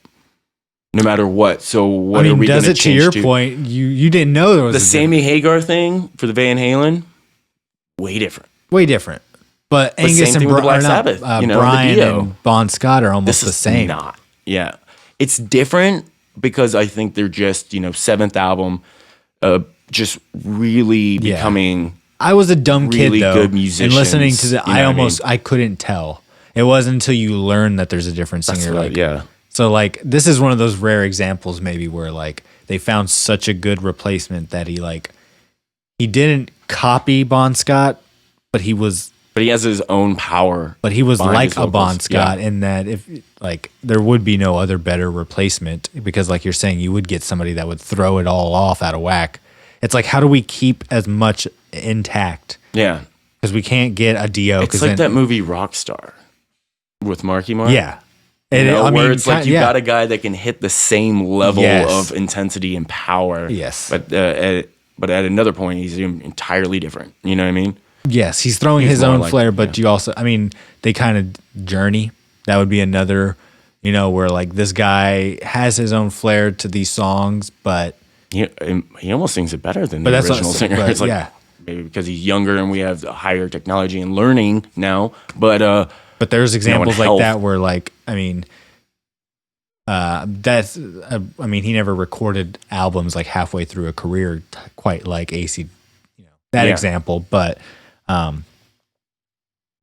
No matter what. So what are we going to change to? Does it to your point? You didn't know there was the Sammy Hagar thing for the Van Halen? Way different. Way different. But Angus same and thing with the Black Sabbath, you know, the Brian Dio. and Bon Scott are almost the same. Not. Yeah. It's different because I think they're just, you know, seventh album, just really becoming. I was a dumb really kid though, good musicians, and listening to you know what I mean? I couldn't tell. It wasn't until you learn that there's a different singer. Yeah. So like this is one of those rare examples maybe where like they found such a good replacement that he didn't copy Bon Scott, but he has his own power. But he was like his a vocals. Bon Scott in that if like there would be no other better replacement because like you're saying you would get somebody that would throw it all off out of whack. It's like how do we keep as much intact? Yeah. Because we can't get a Dio. It's like that movie Rockstar with Marky Mark. Yeah. Where it's like you got a guy that can hit the same level of intensity and power. Yes. But at another point, he's entirely different. You know what I mean? Yes, he's throwing his own flair, but you also, I mean, they kind of Journey. That would be another, you know, where like this guy has his own flair to these songs, but he almost sings it better than the original singer. It's like, maybe because he's younger and we have higher technology and learning now. But there's examples like that where like, I mean, he never recorded albums like halfway through a career quite like AC, you know, that example. But I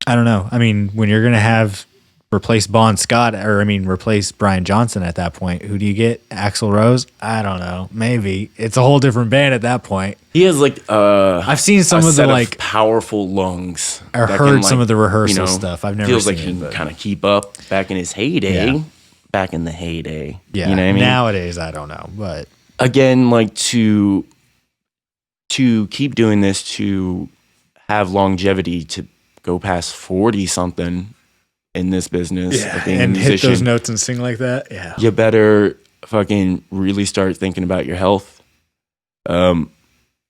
don't know. I mean, when you're gonna replace Bon Scott replace Brian Johnson at that point, who do you get? Axl Rose? I don't know. Maybe it's a whole different band at that point. He has like I've seen some of the like powerful lungs. I heard some of the rehearsal stuff. I've never feels seen like he can kind of keep up back in his heyday. Yeah. Back in the heyday. Yeah. You know what I mean? Nowadays I don't know. But again, like to keep doing this, to have longevity, to go past 40 something in this business of being a musician, hit those notes and sing like that. Yeah, you better fucking really start thinking about your health,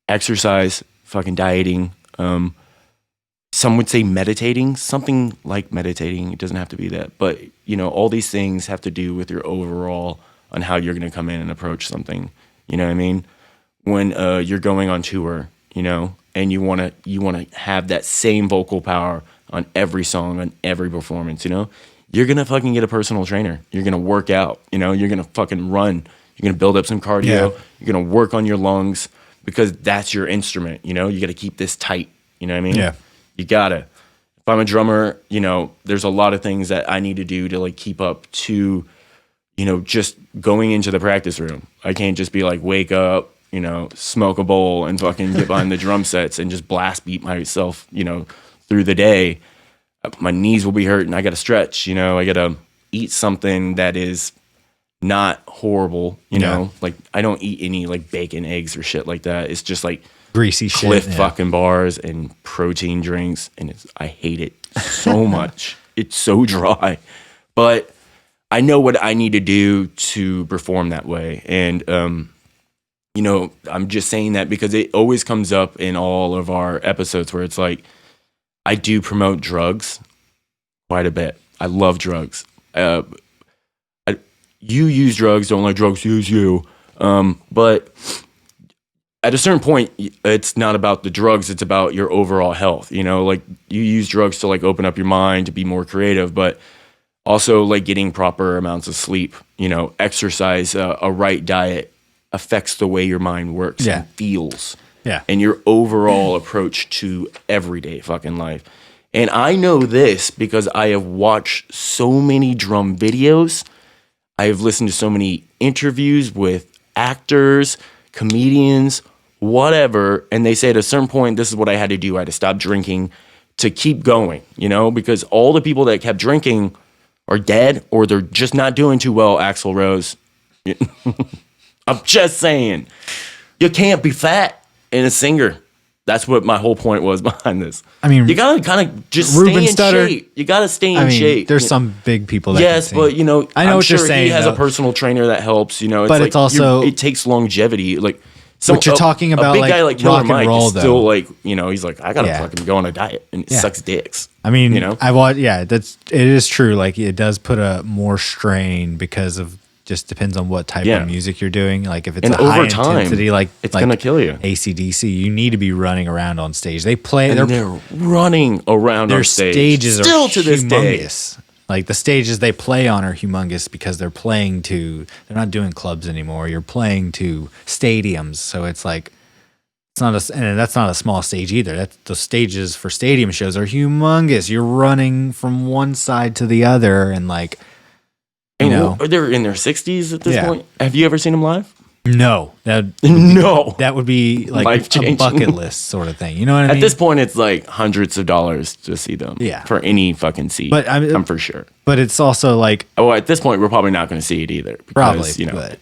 exercise, fucking dieting. Some would say meditating, something like meditating. It doesn't have to be that, but you know, all these things have to do with your overall on how you're going to come in and approach something. You know what I mean? When you're going on tour, you know, and you want to have that same vocal power on every song, on every performance, you know, you're going to fucking get a personal trainer. You're going to work out, you know, you're going to fucking run. You're going to build up some cardio. Yeah. You're going to work on your lungs because that's your instrument, you know? You got to keep this tight, you know what I mean? Yeah. You got to. If I'm a drummer, you know, there's a lot of things that I need to do to like keep up to, you know, just going into the practice room. I can't just be like, wake up, you know, smoke a bowl and fucking get behind the drum sets and just blast beat myself, you know, through the day. My knees will be hurting. I got to stretch, you know, I got to eat something that is not horrible, you know, like I don't eat any like bacon, eggs or shit like that. It's just like greasy Cliff shit, fucking bars and protein drinks. And I hate it so much. It's so dry, but I know what I need to do to perform that way. And, you know, I'm just saying that because it always comes up in all of our episodes where it's like, I do promote drugs quite a bit. I love drugs. You use drugs, don't let drugs use you. But at a certain point, it's not about the drugs, it's about your overall health. You know, like you use drugs to like open up your mind, to be more creative, but also like getting proper amounts of sleep, you know, exercise, a right diet affects the way your mind works and feels. Yeah. And your overall approach to everyday fucking life. And I know this because I have watched so many drum videos. I have listened to so many interviews with actors, comedians, whatever. And they say at a certain point, this is what I had to do. I had to stop drinking to keep going, you know, because all the people that kept drinking are dead or they're just not doing too well, Axl Rose. I'm just saying. You can't be fat and a singer. That's what my whole point was behind this. I mean, you gotta kind of just Ruben stay in Studdard, shape. You gotta stay in shape. There's some big people that yes, can sing. but you know, I know I'm what sure you're saying. He has though. a personal trainer that helps. You know, it's but like it's also it takes longevity. Like what you're talking about, a big like guy like Killer rock and Mike roll, is still like, you know, he's like, I gotta fucking go on a diet, and it sucks dicks. I mean, you know, I watch. Yeah, it is true. Like it does put a more strain because of Just depends on what type Yeah. of music you're doing. Like if it's And a high over time, intensity, it's gonna kill you. AC/DC, you need to be running around on stage. They play. And they're running around their on stage. stages Still are to this day. humongous. Like the stages they play on are humongous because they're playing to. They're not doing clubs anymore. You're playing to stadiums, so it's like it's not and that's not a small stage either. That's the stages for stadium shows are humongous. You're running from one side to the other, and like. You know, They're in their 60s at this point. Have you ever seen them live? No, that would be like Life-changing. a bucket list sort of thing. You know what I mean? At this point, it's like hundreds of dollars to see them. Yeah. For any fucking seat. But I'm for sure. But it's also like At this point, we're probably not going to see it either. Because, probably, but,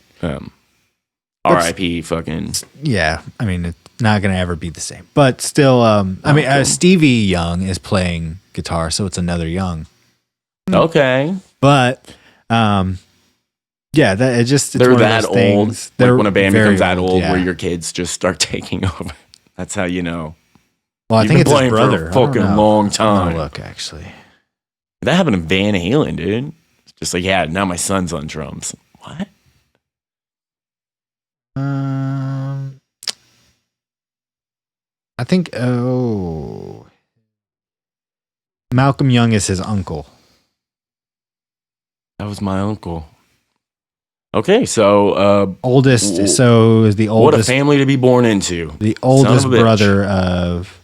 R.I.P. fucking. Yeah, I mean, it's not going to ever be the same. But still, Stevie Young is playing guitar, so it's another Young. Okay. But yeah, they're that old. Like when a band becomes that old, yeah. where your kids just start taking over. That's how you know. Well, I think it's his playing brother. for a fucking long time. Look, actually, that happened to Van Halen, dude. It's just like, yeah, now my son's on drums. What? I think. Malcolm Young is his uncle. That was my uncle. Okay, so oldest. So is the oldest. What a family to be born into. The oldest brother of.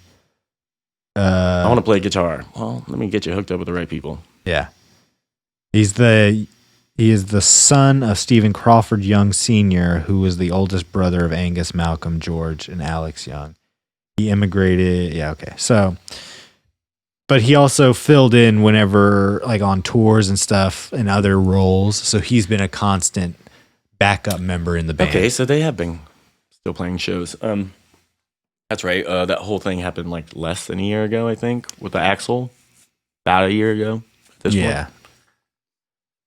I want to play guitar. Well, let me get you hooked up with the right people. Yeah, he is the son of Stephen Crawford Young Sr., who was the oldest brother of Angus, Malcolm, George, and Alex Young. He immigrated. Yeah, okay. So. But he also filled in whenever, like on tours and stuff and other roles. So he's been a constant backup member in the band. Okay, so they have been still playing shows. That's right. That whole thing happened like less than a year ago, I think, with the Axl. About a year ago. At this point.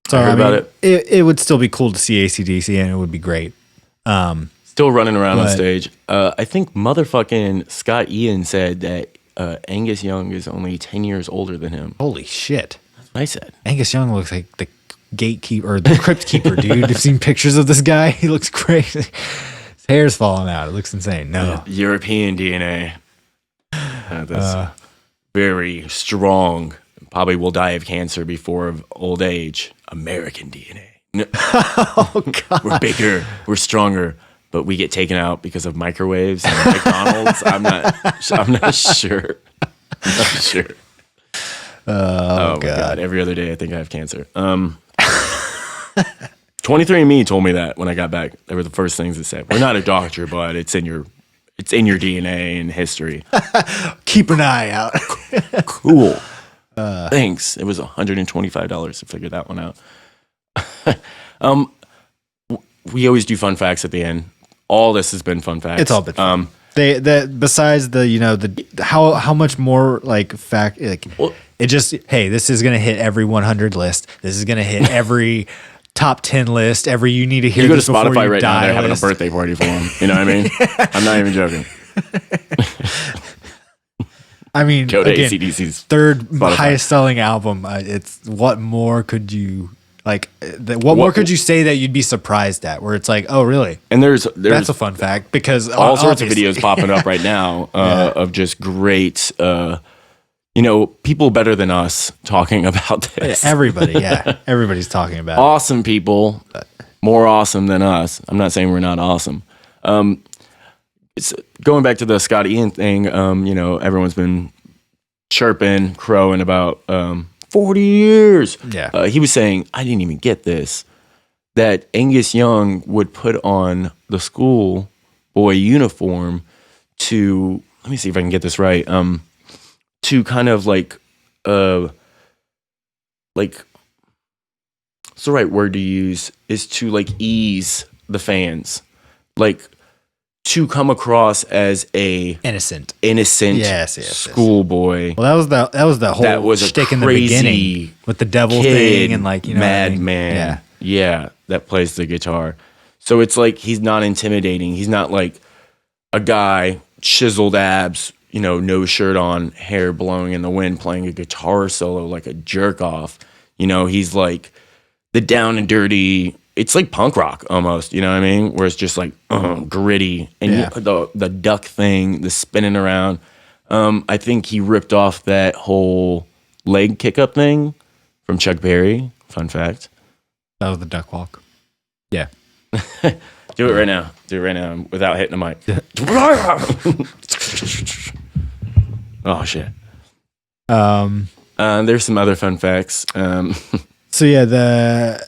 So I mean, it would still be cool to see AC/DC, and it would be great. Still running around on stage. I think motherfucking Scott Ian said that Angus Young is only 10 years older than him. Holy shit. That's what I said. Angus Young looks like the gatekeeper or the crypt keeper, dude. You've seen pictures of this guy? He looks crazy. His hair's falling out. It looks insane. No. European DNA. That's very strong. Probably will die of cancer before of old age. American DNA. No. Oh, God. We're bigger. We're stronger. But we get taken out because of microwaves and McDonald's. I'm not sure. I'm not sure. Oh my God. Every other day I think I have cancer. 23andMe told me that when I got back. They were the first things that said, we're not a doctor, but it's in your DNA and history. Keep an eye out. Cool. Thanks. It was $125 to figure that one out. We always do fun facts at the end. All this has been fun facts. It's all been fun. Besides the how much more like fact like it just this is gonna hit every 100 list. This is gonna hit every top 10 list. Every you need to hear. You go to this before Spotify you right now. die They're having a list. birthday party for him. You know what I mean? I'm not even joking. I mean, Go to again, AC/DC's third Spotify. highest selling album. It's what more could you like? What more could you say that you'd be surprised at? Where it's like, oh, really? And there's That's a fun fact because all sorts of videos popping up right now of just great, people better than us talking about this. Everybody's talking about awesome people, more awesome than us. I'm not saying we're not awesome. It's going back to the Scott Ian thing. Everyone's been chirping, crowing about 40 years. Yeah. He was saying, I didn't even get this, that Angus Young would put on the school boy uniform to, let me see if I can get this right, to kind of like, what's the right word to use, is to like ease the fans. Like, to come across as a innocent schoolboy. Well, that was the whole shtick in the beginning with the devil thing and like madman. Yeah, that plays the guitar. So it's like he's not intimidating. He's not like a guy, chiseled abs, no shirt on, hair blowing in the wind, playing a guitar solo like a jerk off. He's like the down and dirty, it's like punk rock almost, you know what I mean? Where it's just like gritty and the duck thing, the spinning around. I think he ripped off that whole leg kick up thing from Chuck Berry. Fun fact. That was the duck walk. Yeah. Do it right now. Do it right now without hitting the mic. Oh shit. There's some other fun facts. So yeah,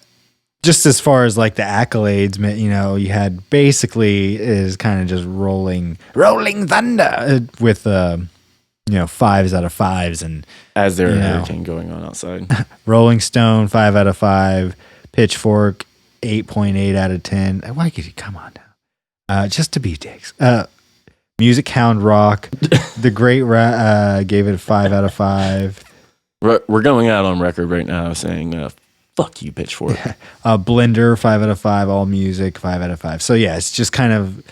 just as far as like the accolades, you know, you had basically is kind of just rolling thunder with you know, 5s out of 5s, and as there's a hurricane going on outside. Rolling Stone 5 out of 5, Pitchfork 8.8 out of 10. Why could you come on now? Just to be dicks. Music Hound Rock, The Great gave it a 5 out of 5. We're going out on record right now saying, fuck you, Pitchfork. Yeah. Blender, 5 out of 5. All Music, 5 out of 5. So yeah, it's just kind of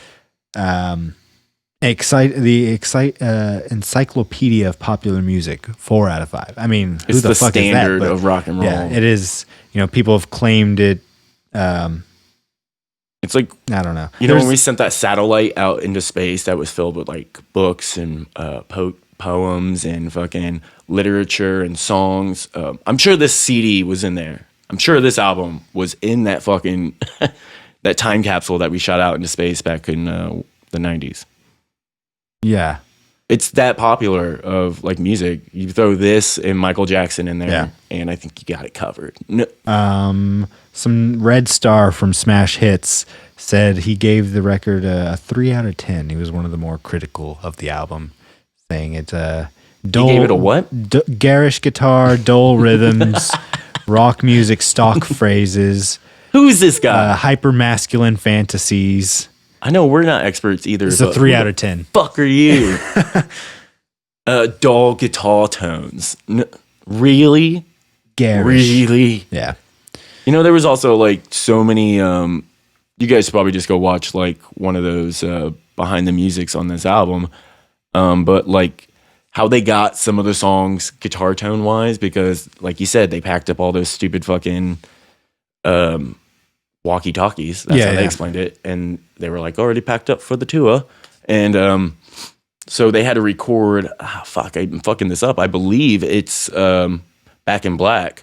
Encyclopedia of Popular Music, 4 out of 5. I mean, who it's the fuck standard is that? But of rock and roll. Yeah, it is. You know, people have claimed it. It's like, I don't know. You know, when we sent that satellite out into space that was filled with like books and poems and fucking literature and songs. I'm sure this CD was in there. I'm sure this album was in that fucking that time capsule that we shot out into space back in the 90s. Yeah. It's that popular of like music. You throw this and Michael Jackson in there, and I think you got it covered. No. Some Red Star from Smash Hits said he gave the record a 3 out of 10. He was one of the more critical of the album, saying it's dull. He gave it a what? Garish guitar, dull rhythms, rock music, stock phrases. Who's this guy? Hyper masculine fantasies. I know we're not experts either. It's a 3 out of 10. Fuck are you? Dull guitar tones. Really? Garish. Really? Yeah. You know, there was also like so many. You guys should probably just go watch like one of those behind the musics on this album. But like how they got some of the songs guitar tone wise, because like you said, they packed up all those stupid fucking walkie talkies. That's how they explained it. And they were like already packed up for the tour. And so they had to record. I'm fucking this up. I believe it's Back in Black.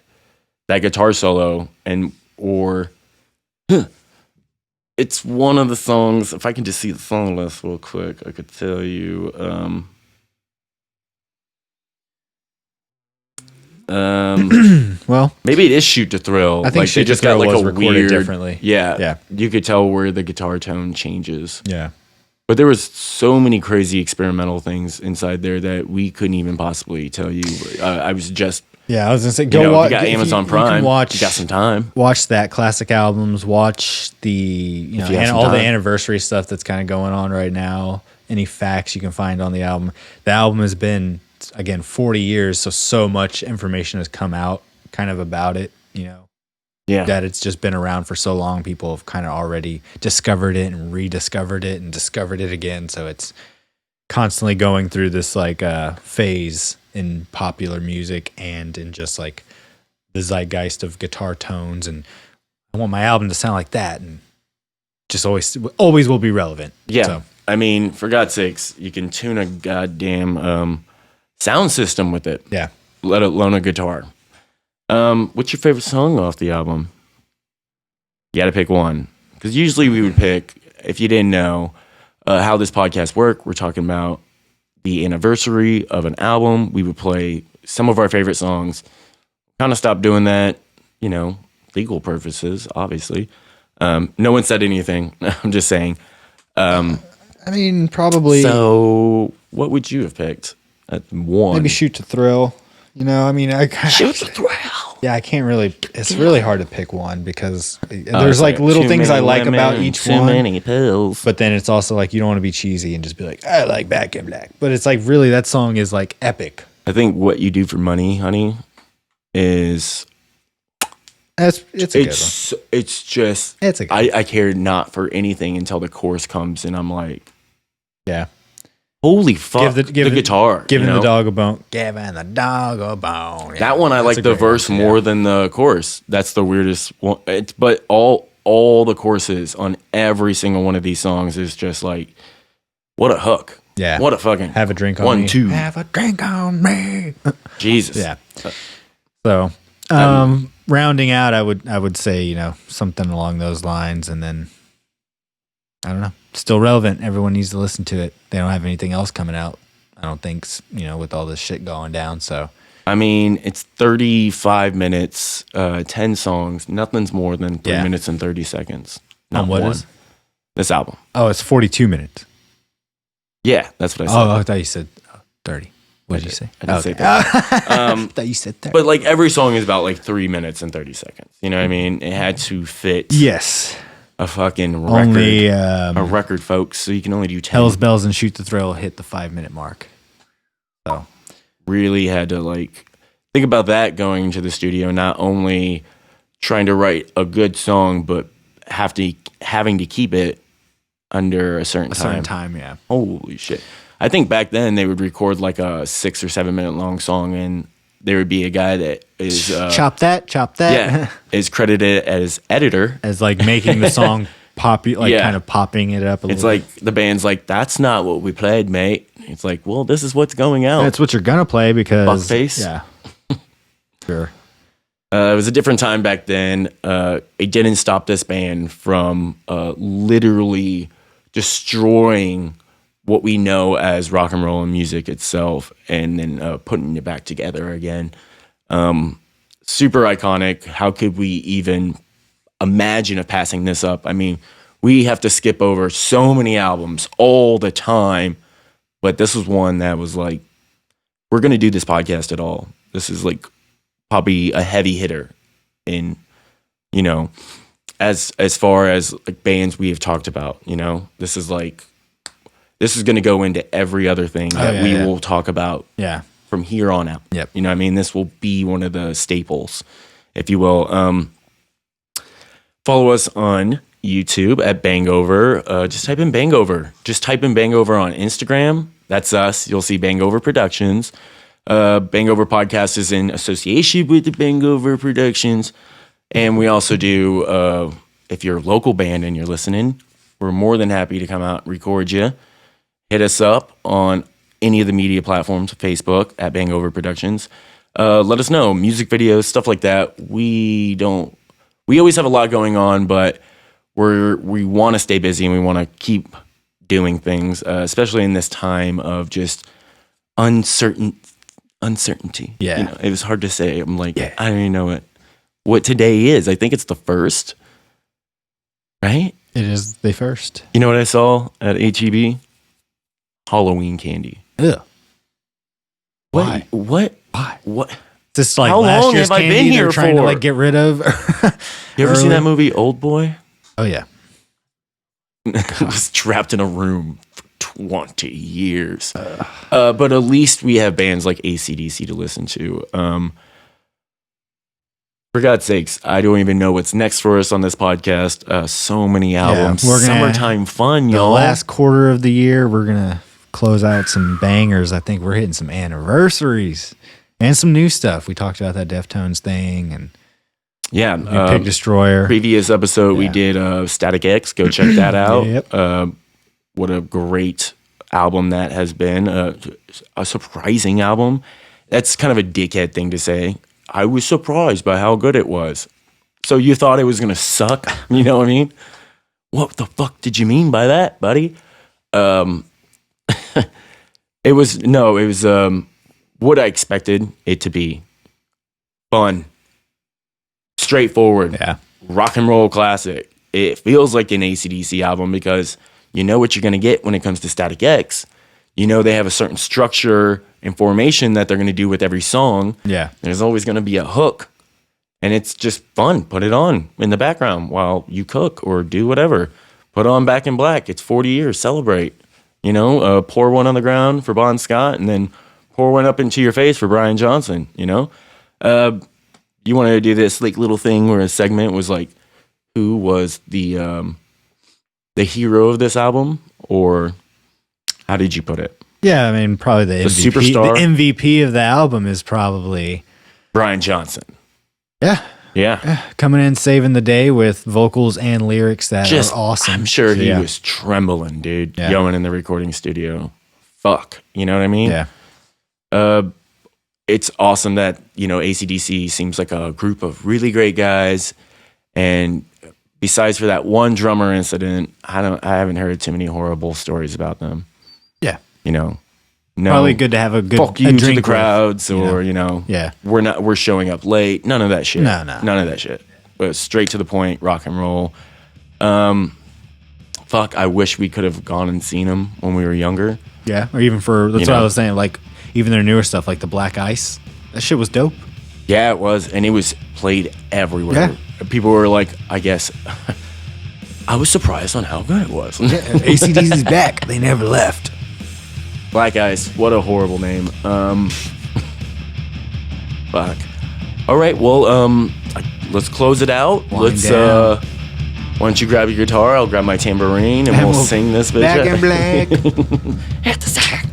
That guitar solo it's one of the songs. If I can just see the song list real quick, I could tell you. Well, maybe it is Shoot to Thrill. I think like Shoot they just to Thrill got like was a recorded weird differently. Yeah, you could tell where the guitar tone changes. Yeah. But there was so many crazy experimental things inside there that we couldn't even possibly tell you. I was just I was gonna say, go watch. You got Amazon Prime. You got some time. Watch that classic albums. watch the and all the anniversary stuff that's kind of going on right now. Any facts you can find on the album. The album has been again 40 years, so much information has come out kind of about it. That it's just been around for so long. People have kind of already discovered it and rediscovered it and discovered it again. So it's constantly going through this like phase in popular music and in just like the zeitgeist of guitar tones. And I want my album to sound like that, and just always will be relevant. Yeah. So. I mean, for God's sakes, you can tune a goddamn sound system with it. Yeah. Let alone a guitar. What's your favorite song off the album? You got to pick one. Because usually we would pick, if you didn't know how this podcast works, we're talking about the anniversary of an album. We would play some of our favorite songs. Kind of stopped doing that, legal purposes, obviously. No one said anything. I'm just saying. I mean, probably. So, what would you have picked at one? Maybe Shoot to Thrill. Shoot to Thrill. Yeah, I can't really. It's really hard to pick one because there's like little things I like about each one. Too many pills. But then it's also like you don't want to be cheesy and just be like, I like Back in Black. But it's like really that song is like epic. I think What You Do for Money, Honey, is. It's a good one. It's just. It's a good I care not for anything until the chorus comes and I'm like, yeah. Holy fuck! Give the guitar, giving the dog a bone, giving the dog a bone. That one I like the verse more than the chorus. That's the weirdest one. But all all the choruses on every single one of these songs is just like, what a hook. Yeah. What a fucking Have a drink on me. 1, 2. Have a drink on me. Jesus. Yeah. So, rounding out, I would say, you know, something along those lines, and then I don't know, still relevant. Everyone needs to listen to it. They don't have anything else coming out, I don't think, you know, with all this shit going down. So, I mean, it's 35 minutes, 10 songs. Nothing's more than 3 minutes and 30 seconds. Not what more. is This album? Oh, it's 42 minutes. Yeah, that's what I said. Oh, I thought you said 30. What did you say? I didn't say that. I thought you said 30. But like every song is about like 3 minutes and 30 seconds. You know what I mean? It had to fit Yes. a fucking record. Only a record, folks. So you can only do 10. Hell's Bells and Shoot the Thrill hit the 5-minute mark. So really had to like think about that going to the studio, not only trying to write a good song, but having to keep it under a certain time. Yeah. Holy shit. I think back then they would record like a 6 or 7 minute long song, and there would be a guy that is chop that. Yeah, is credited as editor, as like making the song poppy, like kind of popping it up a little. It's like the band's like, that's not what we played, mate. It's like, well, this is what's going out. That's what you're gonna play because Fuckface. Yeah. Sure. It was a different time back then. It didn't stop this band from literally destroying what we know as rock and roll and music itself, and then putting it back together again. Super iconic. How could we even imagine of passing this up? I mean, we have to skip over so many albums all the time, but this was one that was like, we're going to do this podcast at all. This is like probably a heavy hitter in, you know, as far as like bands we have talked about. You know, this is going to go into every other thing that we will talk about from here on out. Yep. You know what I mean? This will be one of the staples, if you will. Follow us on YouTube at BANGover. Just type in BANGover. Just type in BANGover on Instagram. That's us. You'll see BANGover Productions. BANGover Podcast is in association with the BANGover Productions. And we also do, if you're a local band and you're listening, we're more than happy to come out and record you. Hit us up on any of the media platforms, Facebook at BANGover Productions. Let us know, music videos, stuff like that. We always have a lot going on, but we want to stay busy and we want to keep doing things, especially in this time of just uncertainty. Yeah. You know, it was hard to say. I'm like, I don't even know what today is. I think it's the 1st, right? It is the 1st. You know what I saw at HEB? Halloween candy. Ugh. Why? What? Why? What? This like How last long year's have I candy been they're here trying to for? like get rid of. You ever seen that movie Old Boy? Oh yeah. I was trapped in a room for 20 years. But at least we have bands like AC/DC to listen to. For God's sakes, I don't even know what's next for us on this podcast. So many albums. we're gonna- Summertime fun, The y'all. last quarter of the year, we're gonna close out some bangers. I think we're hitting some anniversaries and some new stuff. We talked about that Deftones thing and Yeah. Pig Destroyer. Previous episode, we did Static X. Go check that out. Yep. What a great album that has been. A surprising album. That's kind of a dickhead thing to say. I was surprised by how good it was. So you thought it was going to suck? You know what I mean? What the fuck did you mean by that, buddy? It was what I expected it to be. Fun. Straightforward. Yeah. Rock and roll classic. It feels like an AC/DC album because you know what you're going to get when it comes to Static X. You know they have a certain structure and formation that they're going to do with every song. Yeah. There's always going to be a hook. And it's just fun. Put it on in the background while you cook or do whatever. Put on Back in Black. It's 40 years. Celebrate. You know, pour one on the ground for Bon Scott and then pour one up into your face for Brian Johnson, you know? You wanted to do this like little thing where a segment was like, who was the hero of this album? Or how did you put it? Yeah, I mean, probably the MVP. superstar? The MVP of the album is probably Brian Johnson. Yeah. Yeah. Coming in, saving the day with vocals and lyrics that are awesome. I'm sure So, he was trembling, dude, Yeah. going in the recording studio. Fuck. You know what I mean? Yeah. It's awesome that, AC/DC seems like a group of really great guys. And besides for that one drummer incident, I haven't heard too many horrible stories about them. Yeah. No. Probably good to have a good fuck you a to drink the crowds with, or, Yeah. we're showing up late. None of that shit. No. None of that shit. But straight to the point, rock and roll. Fuck, I wish we could have gone and seen them when we were younger. Yeah. Or even that's what I was saying. Like, even their newer stuff, like the Black Ice. That shit was dope. Yeah, it was. And it was played everywhere. Yeah. People were like, I guess, I was surprised on how good it was. AC/DC's back. They never left. Black Ice, what a horrible name. Fuck. All right, well, let's close it out. Wind down. Why don't you grab your guitar? I'll grab my tambourine, and we'll sing this bitch. Back in black. Hit the sack.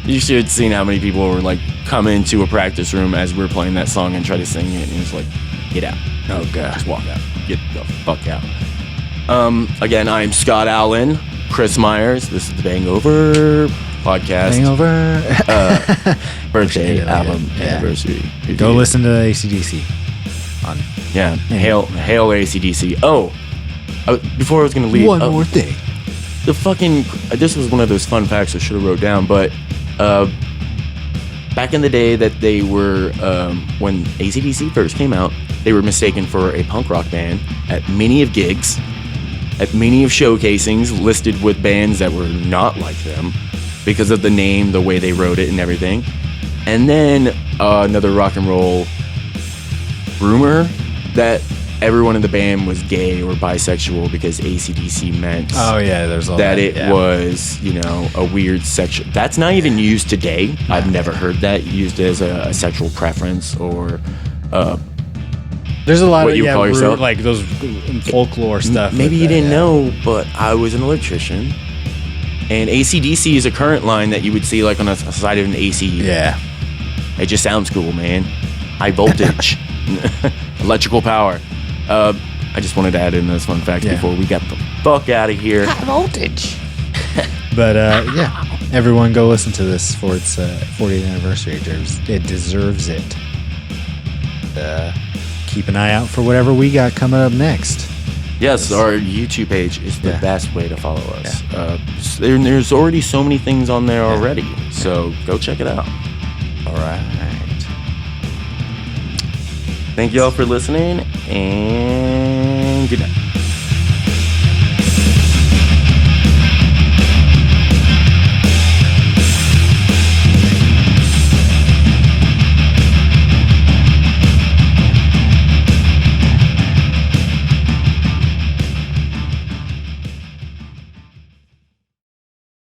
You should have seen how many people were like come into a practice room as we were playing that song and try to sing it, and it was like, get out. Oh god. Just walk out. Get the fuck out. Again, I'm Scott Allen, Chris Myers. This is the BANGover Podcast. BANGover. Birthday album anniversary. Go listen to AC/DC. Yeah. Hail AC/DC. Oh, before I was gonna leave, One more thing. the fucking. This was one of those fun facts I should have wrote down, but back in the day that they were when AC/DC first came out, they were mistaken for a punk rock band at many of gigs, at many of showcasings, listed with bands that were not like them because of the name, the way they wrote it, and everything. And then another rock and roll rumor that everyone in the band was gay or bisexual because AC/DC meant there's all that it was, a weird sexual. That's not even used today. I've never heard that used as a sexual preference or there's a lot what of you call yourself. like those folklore stuff. Maybe you didn't know, but I was an electrician, and AC/DC is a current line that you would see like on a side of an AC. Yeah. It just sounds cool, man. High voltage, electrical power. I just wanted to add in this fun fact before we got the fuck out of here. High voltage. But everyone go listen to this for its 40th anniversary. It deserves it. Keep an eye out for whatever we got coming up next. Yes, our YouTube page is the best way to follow us. There's already so many things on there already, so go check it out. All right. Thank you all for listening, and good night.